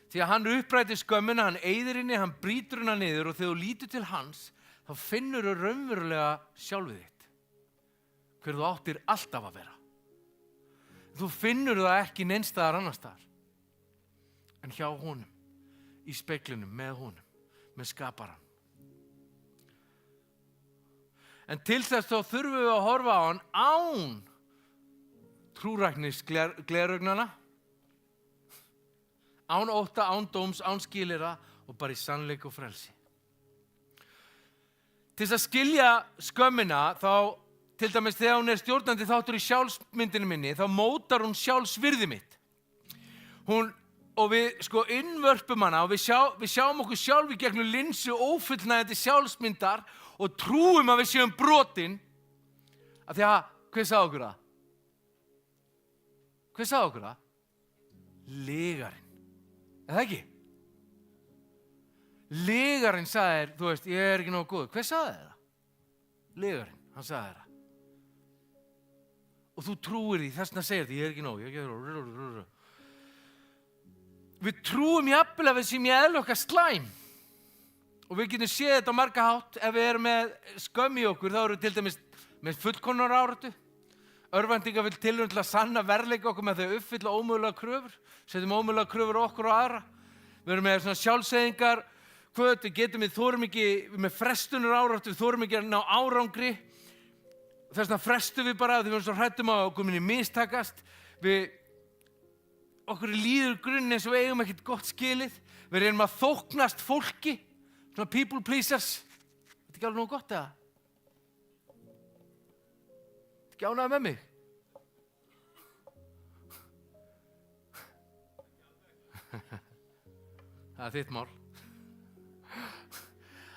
Því að hann upprætir skömmina, hann eyðir henni, hann brýtur hana niður og þegar þú lítur til hans, þá finnur þú raunverulega sjálfið þitt. Hver þú áttir alltaf að vera. Þú finnur það ekki neins staðar annars staðar en hjá honum, í speglinum, með honum, með skaparann. En til þess þá þurfum við að horfa á hann án trúræknis gleraugnanna, án ótta, án dóms, án skilyrða og bara í sannleik og frelsi. Til þess að skilja skömmina þá, til dæmis þegar hún stjórnandi þáttur í sjálfsmyndinu minni, þá mótar hún sjálfsvirði mitt. Og við innvörpum hana og við sjáum okkur sjálf í gegnum linsu ófullnægjandi sjálfsmyndar og trúum að við séum brotin. Af því að, hver sagði okkur það? Hver sagði okkur það? Lygarinn. Er það ekki? Lygarinn sagði þér, þú veist, ég er ekki nógu góður. Hver sagði þér það? Lygarinn, hann sagði þér það. Og þú trúir því, þess vegna segir því, ég er ekki nóg. Við trúum jafnvel að við séum í eðli okkar slæm. Og við getum séð þetta á marga hátt. Ef við erum með skömm í okkur, þá erum við til dæmis með fullkomnar áráttu. Örvæntingar vill tilraun til að sanna verðleika okkur með þau uppfylla ómögulega kröfur. Setjum ómögulega kröfur okkur og aðra. Við erum með svona sjálfseyðingar. Við þorum ekki, með frestunar áráttu, við þorum ekki að ná árangri. Þess vegna frestum við bara, því við erum svo hrættum að okkur minni mistakast. Okkur líður grunn eins og við eigum ekkert gott skilið. Við erum að þóknast fólki, svona people pleasers. Þetta ekki alveg nógu gott eða? Þetta ekki ánægð með mig? Það er þitt mál.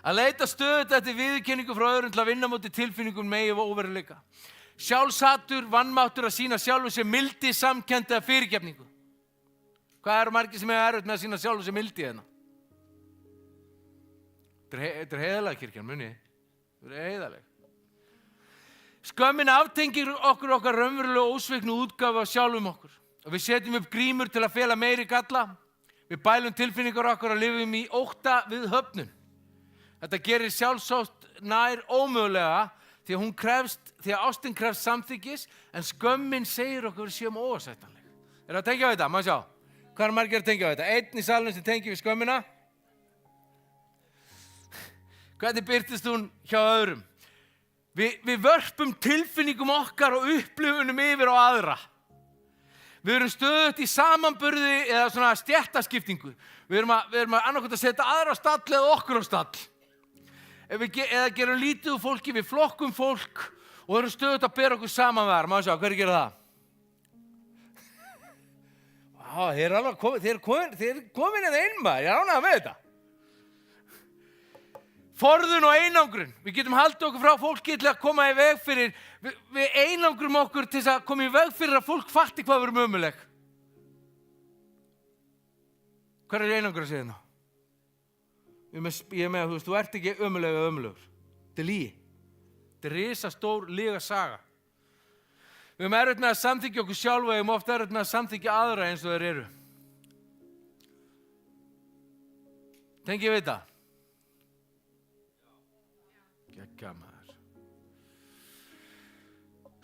Að leita stöðugt eftir viðurkenningu frá öðrum til að vinna móti tilfinningum megi og óveruleika. Sjálfshatur, vanmáttur að sýna sjálfu sér mildi, samkennd eða fyrirgefningu. Hvað eru margir sem er erfitt með að sýna sjálfu sér mildi hérna? Þetta er heiðalega kirkjan, munið. Þetta er heiðaleg. Skömmin aftengir okkur okkar raunverulega ósviknu útgáfu af sjálfum okkur. Og við setjum upp grímur til að fela meiri galla. Við bælum tilfinningar okkar og lifum í ótta við höfnun. Þetta gerir sjálfsátt nær ómögulega því að ástin krefst samþykkis en skömmin segir okkur við séum óásættanleg. Er það að tengja á þetta? Má sjá. Hvað er margir að tengja á þetta? Einn í salnum sem tengir við skömmina. Hvernig birtist hún hjá öðrum? Við vörpum tilfinningum okkar og upplifunum yfir á aðra. Við erum stöðugt í samanburði eða svona stéttaskiptingu. Við erum að annarkvæmt að setja aðra á stall eða okkur á stall. Eða gerum lítið úr fólki, við flokkum fólk og erum stöðugt að bera okkur saman við þar. Má sjá, hver gerir það? Þeir er komin eða einmaður, ég er ánægður með þetta. Forðun og einangrun. Við getum haldið okkur frá fólki til að koma í veg fyrir, við einangrum okkur til að koma í veg fyrir að fólk fatti hvað við erum ömuleg. Hvað er einangrun að segja hérna? Ég með að þú ert ekki ömuleg eða ömulegur. Þetta er lygi. Þetta er risastór lygasaga. Við erum erfitt með að samþykkja okkur sjálfa, við erum ofta erfitt með að samþykkja aðra eins og þeir eru. Tengið við þetta? Gekka maður.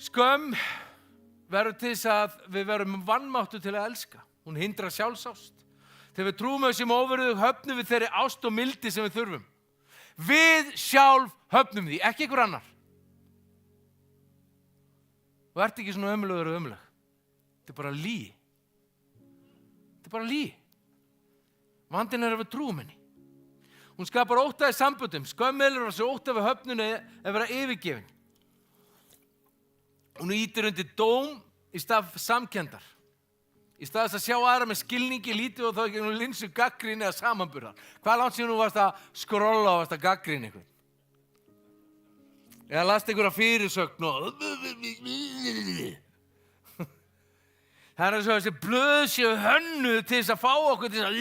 Skömm verður til þess að við verum vanmáttu til að elska. Hún hindrar sjálfsást. Þegar við trúum þessum óverðug höfnum við þeirri ást og mildi sem við þurfum. Við sjálf höfnum því, ekki einhver annar. Þú ert ekki svona ömulegur og ömuleg. Þetta er bara lygi. Þetta er bara lygi. Vandinn er að við trúum henni. Hún skapar ótta í samböndum. Skömm elur að sér ótta við höfnunni að vera yfirgefin. Hún ýtir undir dóm í stað samkenndar. Í stað þess að sjá aðra með skilningi lítið og þá ekki linsu gagnrýni eða samanburðar. Hvað langt síðan þú varst að skrolla og varst að gagnrýna einhvern? Eða last einhverja fyrirsögn og... Það er eins og þessi blöð séu hönnuð til þess að fá okkur til þess að...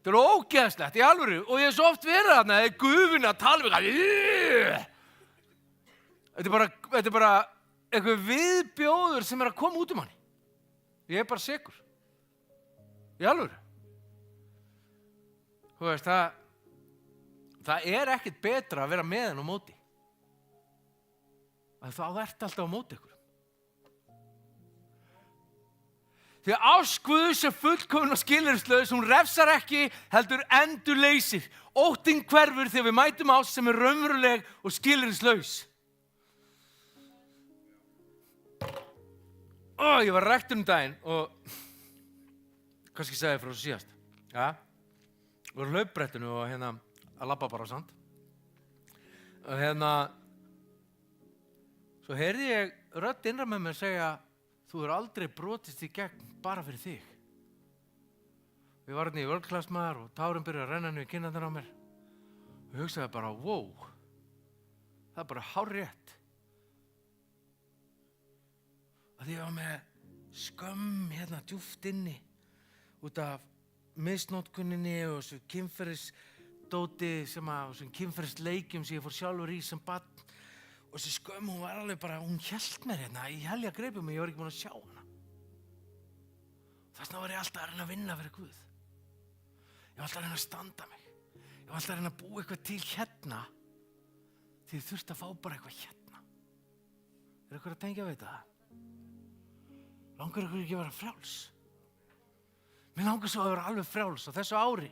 Þetta er ógeðslegt í alvöru og ég hef svo oft verið þarna eða gufin að tala um eitthvað. Þetta er bara eitthvað viðbjóður sem er að koma út manni. Ég er bara sekur. Í alvöru. Þú veist, það er ekkert betra að vera með en á móti. að þá ert alltaf á móti ykkur. Því að ást Guðs er fullkomin og skilyrðislaus, hún refsar ekki, heldur endurleysir. Óttinn hverfur þegar við mætum ást sem er raunveruleg og skilyrðislaus. Ég var ræktur daginn og kannski sagði ég frá þessu síðast. Ja, við vorum á hlaupbrettinu og að labba bara á sand. Og svo heyrði ég rödd innra með mér segja, þú er aldrei brotist í gegn bara fyrir þig. Við varum í vörgklassmaður og tárin byrjaði að renna niður kinnarnar á mér. Og ég hugsaði bara, wow, það er bara hárrétt. Að ég var með skömm djúpt inni út af misnotkuninni og þessu kynferðisdóti þessum kynferðisleikjum sem ég fór sjálfur í sem barn. Og þessi skömm, hún var alveg bara, hún hélt mér í helja greipum og ég var ekki búin að sjá hana. Þess vegna var ég alltaf að reyna að vinna fyrir Guð. Ég var alltaf að reyna að standa mig. Ég var alltaf að reyna að búa eitthvað til hérna því ég þurfti að fá bara eitthvað hérna. Er ykkur að tengja við þetta? Langar ykkur ekki að vera frjáls? Mér langar svo að vera alveg frjáls á þessu ári.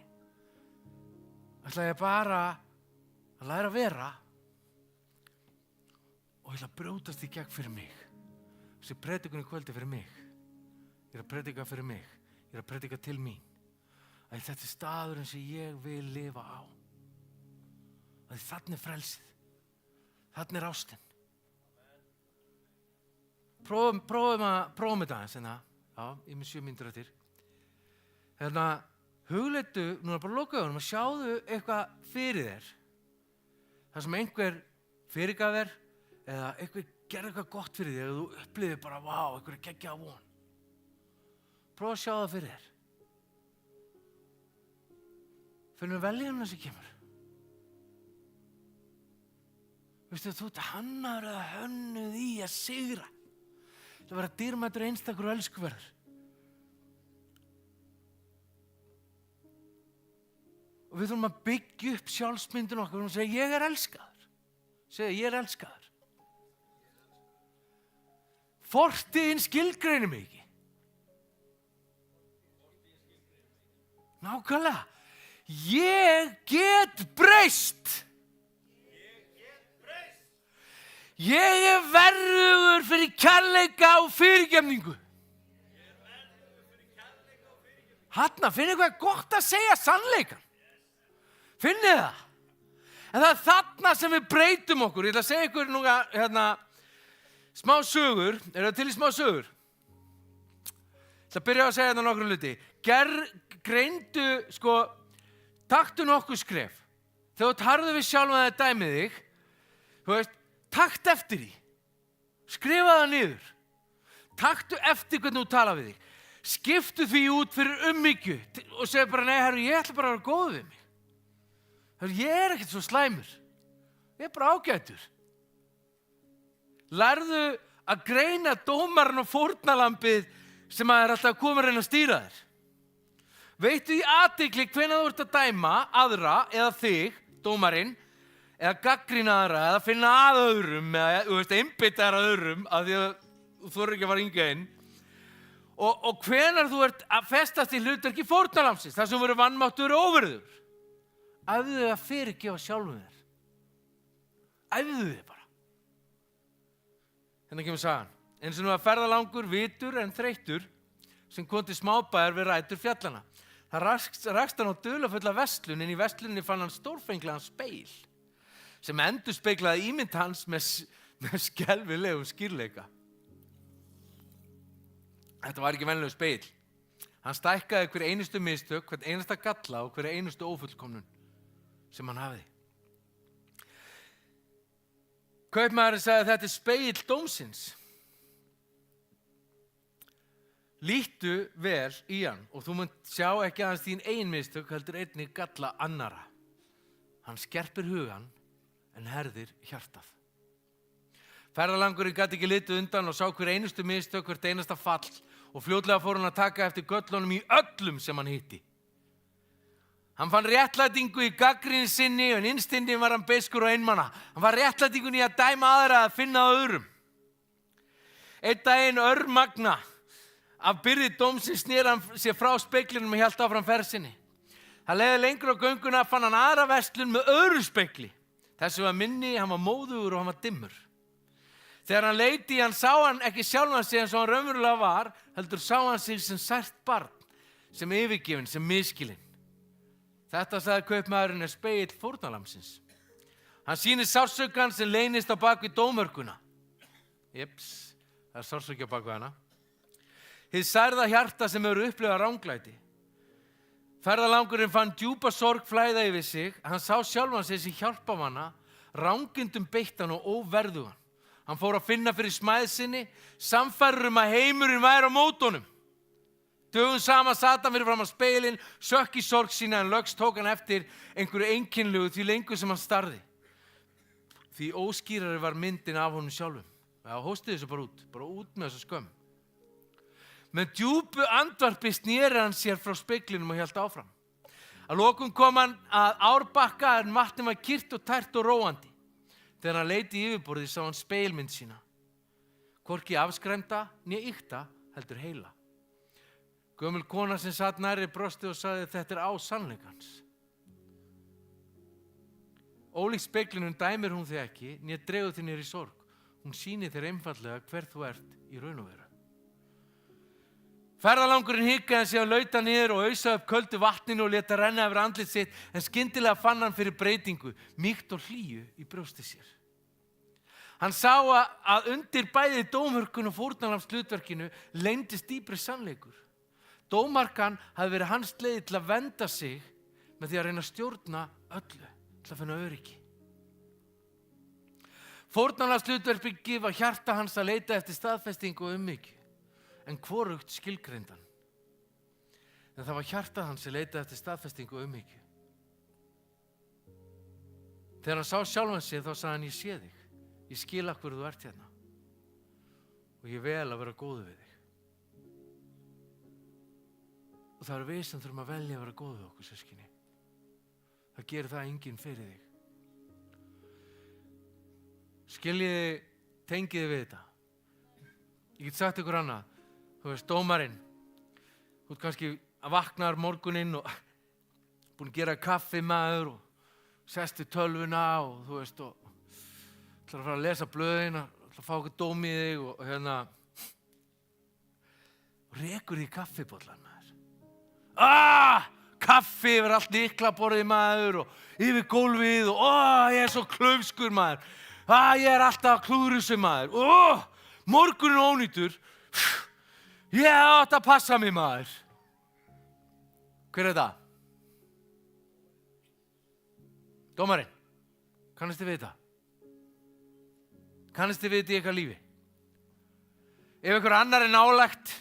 Ætla ég bara að læra að vera og ég ætla að brjótast í gegn fyrir mig. Þessi predikun í kvöldi fyrir mig. Ég er að predika fyrir mig. Ég er að predika til mín. Að þetta er staðurinn sem ég vil lifa á. Að þarna er frelsið. Þarna er ástin. Prófum þetta aðeins. Já, ég með 7 mínútur eftir. Hugleiddu, núna bara loka augunum og sjáðu eitthvað fyrir þér. Það sem einhver fyrirgaf þér eða einhver gerði eitthvað gott fyrir þér og þú upplifir bara, vá, einhver geggjaða von. Prófa að sjá það fyrir þér. Finnur veljaðuna sem kemur. Veistu, þú ert hannaður eða hönnuð í að sigra. Það vera dýrmætur einstakur og elskverður. Og við þurfum að byggja upp sjálfsmyndin okkar og segja, ég er elskaður. Segja, ég er elskaður. Fortíðin skilgreinir mig ekki. Nákvæmlega. Ég get breyst. Ég er verðugur fyrir kærleika og fyrirgefningu. Hanna, finnið hvað gott að segja sannleikan. Finnið það. En það er þarna sem við breytum okkur. Ég ætla að segja ykkur núna, smá sögur. Er það til í smá sögur? Ég ætla að byrja að segja þetta nokkrum hluti. Greindu, taktu nokkuð skref. Þegar þú harðu við sjálfum að það dæmið þig, þú veist, takt eftir því. Skrifa það niður. Taktu eftir hvernig þú tala við þig. Skiptu því út fyrir umhyggju og segja bara, nei, herru, ég ætla bara að vera góð við mig. Herru, ég er ekkert svo slæmur. Ég er bara ágætur. Lærðu að greina dómarinn og fórnarlambið sem að er alltaf að koma að reyna að stýra þér. Veitu í athygli hvenær þú ert að dæma aðra eða þig, dómarinn, eða gagnrýna aðra, eða finna að öðrum, eða einbeita þér að öðrum, af því að þú þorir ekki að fara hingað inn. Og hvenær þú ert að festast í hlutverki fórnarlambsins, þar sem þú verður vanmáttur og óvirður. Æfðu þig að fyrirgefa sjálfum þér. Æfðu þig bara. Hérna kemur sagan. Eins og nú að ferðalangur, vitur en þreyttur, sem kom til smábæjar við rætur fjallana. Það rakst hann á dularfulla verslun, en í versluninni fann hann stórfenglegan speil, sem endurspeglaði ímynd hans með skelfilegum skýrleika. Þetta var ekki venjulegur speil. Hann stækkaði hver einustu mistök, hvern einasta galla og hver einustu ófullkomnun sem hann hafði. Kaupmaðurinn sagði, þetta er speil dómsins. Líttu vel í hann og þú munt sjá ekki aðeins þín eigin mistök, heldur einnig galla annara. Hann skerpir hugan en herðir hjartað. Ferðalangurinn gat ekki litið undan og sá hver einustu mistök, hvert einasta fall og fljótlega fór hann að taka eftir göllunum í öllum sem hann hitti. Hann fann réttlætingu í gagnrýni sinni og innst inni var hann beiskur og einmana. Hann fann réttlætingun í að dæma aðra að finna að öðrum. Einn daginn örmagna af byrði dómsins sneri hann sér frá speglinum og hélt áfram ferð sinni. Hann leiði lengur á gönguna, fann hann aðra verslun með öðru spegli. Þessu var minni, hann var móðugur og hann var dimmur. Þegar hann leiti, hann sá hann ekki sjálfan sig eins og hann raunverulega var, heldur sá hann sig sem sært barn, sem yfirgefinn, sem misskilinn. Þetta sagði kaupmaðurinn spegill fórnarlambsins. Hann sýnir sársaukann sem leynist á bak við dómörkuna. Jeps, það er sársauki á bak við hana. Hið særða hjarta sem hefur upplifað ranglæti. Ferðalangurinn fann djúpa sorg flæða yfir sig. Hann sá sjálfan sig sem hjálpamanna, rangindum beittan og óverðugan. Hann fór að finna fyrir smæð sinni, sannfærður að heimurinn væri á móti honum. Dögum saman sat hann fyrir fram á spegilinn, sökk í sorg sína en lögst tók hann eftir einhverju einkennilegu því lengur sem hann starði. Því óskýrari var myndin af honum sjálfum. Já, hóstið þessu bara út með þessu skömm. Með djúpu andvarpi sneri hann sér frá speglinum og hélt áfram. Að lokum kom hann að árbakka en vatnið var kyrrt og tært og róandi. Þegar hann leiti í yfirborðið sá hann spegilmynd sína. Hvorki afskræmda né ýkta heldur heila. Gömul kona sem satt nærri brosti og sagði þetta á sannleikans. Ólíkt speglinum dæmir hún þig ekki, né dregur þig niður í sorg. Hún sýnir þér einfaldlega hver þú ert í raun og veru. Ferðalangurinn hikaði síðan lauta niður og ausaði upp köldu vatninu og lét renna yfir andlit sitt, en skyndilega fann hann fyrir breytingu, mýkt og hlýju í brjósti sér. Hann sá að undir bæði dómhörkun og fórnarlambshlutverkinu leyndist dýpri sannleikur. Dómarkan hafði verið hans leið til að vernda sig með því að reyna að stjórna öllu, til að finna öryggi. Fórnarlambshlutverkið var hjarta hans að leita eftir staðfestingu og umhyggju, en hvorugt skilgreindan. En það var hjarta hans að leita eftir staðfestingu og umhyggju. Þegar hann sá sjálfan sig þá sagði hann, ég sé þig, ég skil af hverju þú ert hérna og ég vel að vera góður við þig. Og það eru við sem þurfum að velja að vera góð við okkur, systkini. Það gerir það enginn fyrir þig. Skiljiði, tengiði við þetta. Ég get sagt ykkur annað. Þú veist, dómarinn. Þú ert kannski að vaknar morguninn og búin að gera kaffi maður og sestu tölvuna og þú veist, og ætlar að fara að lesa blöðin og ætlar að fá okkur dóm í þig og hérna og rekur því kaffibollan maður. Kaffi yfir allt lyklaborðið maður og yfir gólfið og ég er svo klaufskur maður. Ég er alltaf að klúðra þessu maður. Morgunin ónýtur. Ég átt að passa mig maður. Hver er það? Dómarinn. Kannast þið við þetta? Kannast þið við þetta í ykkar lífi? Ef einhver annar er nálægt,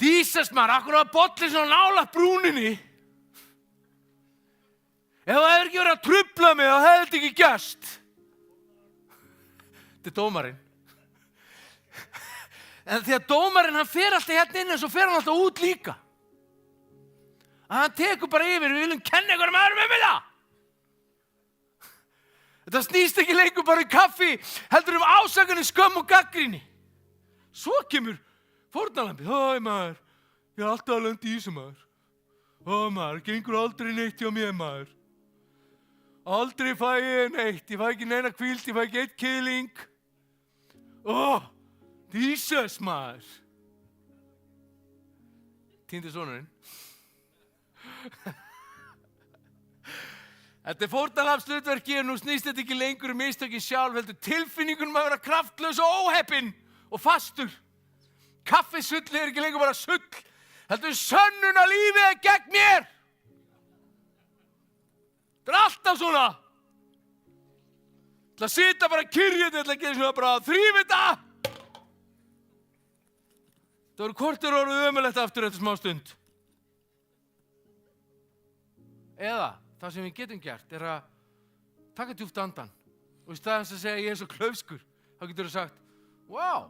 dísast maður, akkur var bollin svona nálægt brúninni. Ef það hefur ekki verið að trufla mig, þá hefði þetta ekki gerst. Þetta er dómarinn. En því að dómarinn, hann fer alltaf hérna inn en svo fer hann alltaf út líka. Að hann tekur bara yfir, við viljum kenna ykkur öðrum það. Þetta snýst ekki lengur bara um kaffi, heldur ásakanir, skömm og gagnrýni. Svo kemur fórnarlambið, maður, ég er alltaf að lenda í þessu maður. Maður, gengur aldrei neitt hjá mér maður. Aldrei fæ ég neitt, ég fæ ekki neina hvíld, ég fæ ekki eitt kýling. Jesus maður. Týndi sonurinn. Þetta er fórnarlambshlutverki og nú snýst þetta ekki lengur mistökin sjálf, heldur tilfinningunum að vera kraftlaus og óheppinn og fastur. Kaffisull er ekki lengur bara sull, heldur sönnun að lífið er gegn mér. Þetta er alltaf svona. Það ætla að sita bara kyrrið, það ætla að gera svona bara þrífita. Það voru kortur orðið ömulegt aftur eftir smá stund. Eða það sem við getum gert er að taka djúpt andan og í staðins að segja ég er svo klaufskur, þá getur þú sagt, wow,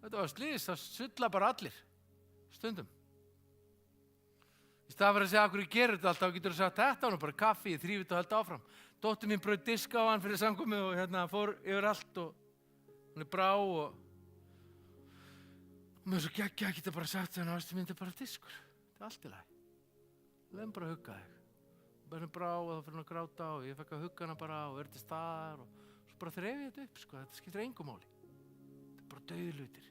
þetta var slys, það sulla bara allir stundum. Í stað fyrir að segja hverju gerir þetta alltaf, getur þú sagt þetta var nú bara kaffi, ég þrífið þetta og held áfram. Dóttir mín braut disk á hann fyrir samkomið og fór yfir allt og hún brá og mér svo geggja að geta bara sagt þannig að ástu mín, þetta bara diskur. Þetta allt í lagi. Leðum bara að hugga þig. Bara brá og þá fyrir hún að gráta og ég fekk að hugga hana bara og til staðar og svo bara þreif ég þetta upp, sko. Þetta skiptir engu máli. Þetta bara dauðlutir.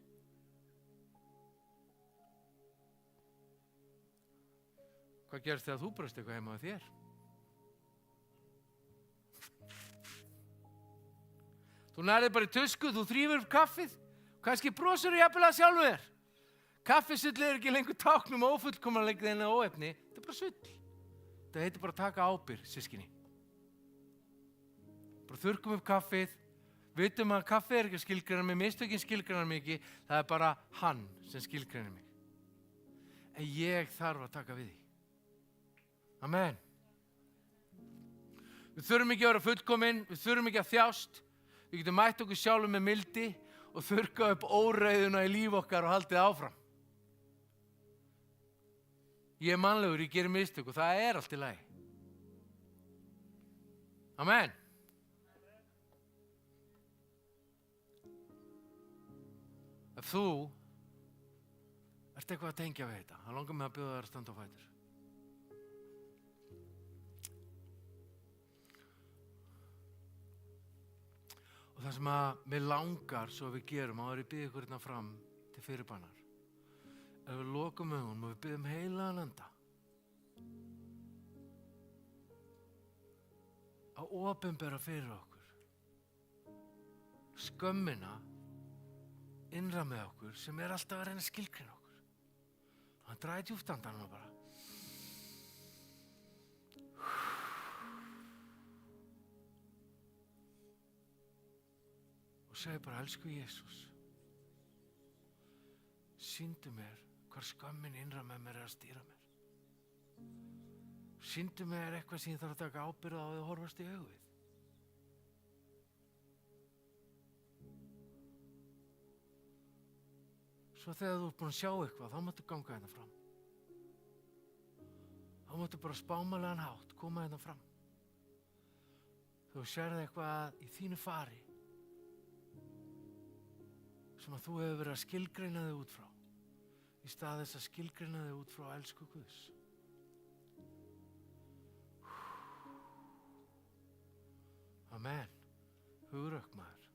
Hvað gerst þegar þú braust eitthvað heima á þér? Þú nærið bara í tusku, þú þrífur upp kaffið, kannski brosur jafnvel að sjálfu þér. Kaffisull ekki lengur táknum ófullkomnanleika en óefni, þetta bara sull. Þetta heitir bara að taka ábyrgð, systkini. Bara þurrkum upp kaffið, vitum að kaffið ekki að skilgreina mig, mistökin skilgreina mig ekki, það bara hann sem skilgreina mig. En ég þarf að taka við því. Amen. Við þurfum ekki að vera fullkomin, við þurfum ekki að þjást, við getum mætt okkur sjálfum með mildi og þurrka upp óreiðuna í líf okkar og haldið áfram. Ég mannlegur, ég gerir mistök og það allt í lagi. Amen. Ef þú ert eitthvað að tengja við þetta, þá langar mig að bjóða þér að standa á fætur. Og það sem að mig langar svo við gerum, áður ég bið ykkur hérna fram til fyrirbannar, ef við lokum augunum og við biðum heilagan anda að opinbera fyrir okkur skömmina innra með okkur sem alltaf að reyna að skilgreina okkur. Hann dragi djúpt andanum bara. Og segi bara, elsku Jesús, sýndu mér hvar skömmin innra með mér að stýra mér. Sýndu mér eitthvað sem ég þarf að taka ábyrgð á eða horfast í augu við. Svo þegar þú ert búin að sjá eitthvað, þá máttu ganga hérna fram. Þá máttu bara spámalegan hátt koma hérna fram. Þú sérði eitthvað í þínu fari sem að þú hefur verið að skilgreina þig út frá, í stað þess að skilgreina þig út frá elsku Guðs. Amen. Hugrökk maður.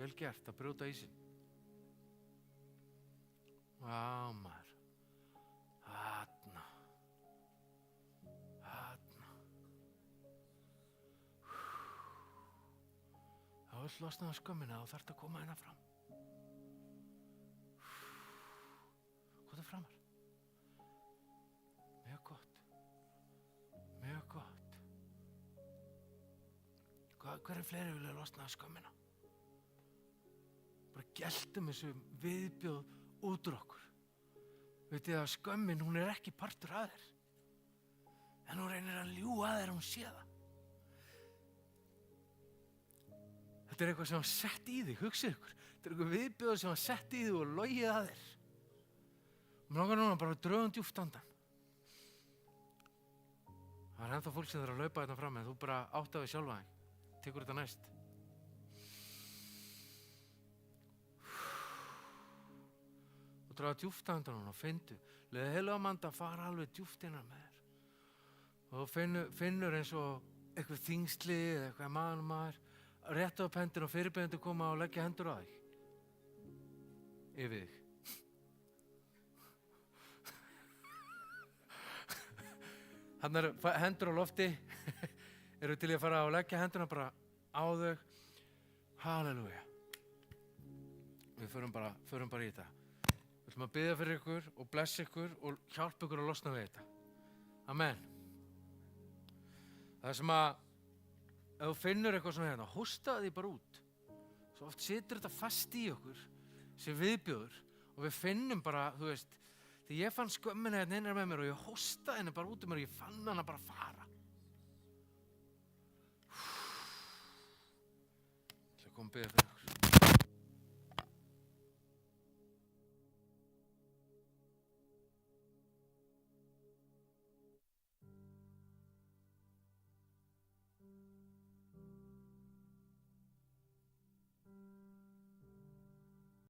Vel gert að brjóta ísinn. Vá maður. Þarna. Þá losnaðu skömmina og þarft að koma hérna fram. Hvað framar? Mjög gott. Mjög gott. Hverju fleiri vilja losna af skömmina? Bara geltum þessu viðbjóð út úr okkur. Vitið að skömmin, hún ekki partur af þér. En hún reynir að ljúga að þér, hún sé það. Þetta eitthvað sem hann sett í þig, hugsið ykkur. Þetta eitthvað viðbjóð sem hann sett í þig og logið að þér. Mér langar núna bara að drögum djúpt andan. Það ennþá fólk sem þarf að laupa hérna fram en þú bara áttaðu sjálfa þig. Tekur þetta næst. Og draga djúpt andan núna og fyndu. Leðu heilaga anda að fara alveg djúpt innan með þér. Og þú finnur eins og eitthvað þyngsli eða eitthvað maður. Rétta upp hendur og fyrirbeðendur koma og leggja hendur á þig. Yfir þig. Hann hendur á lofti, eru til að fara að leggja hendurna bara á þau. Halleluja. Við förum bara í þetta. Við ætlum að biðja fyrir ykkur og blessa ykkur og hjálpa ykkur að losna við þetta. Amen. Það sem að, ef þú finnur eitthvað svona hérna, hóstaðu því bara út. Svo oft situr þetta fast í okkur sem viðbjóður og við finnum bara, þú veist, því ég fann skömmina hérna innra með mér og ég hóstaði henni bara út um mér og ég fann hana bara fara. Það kom að biðja fyrir.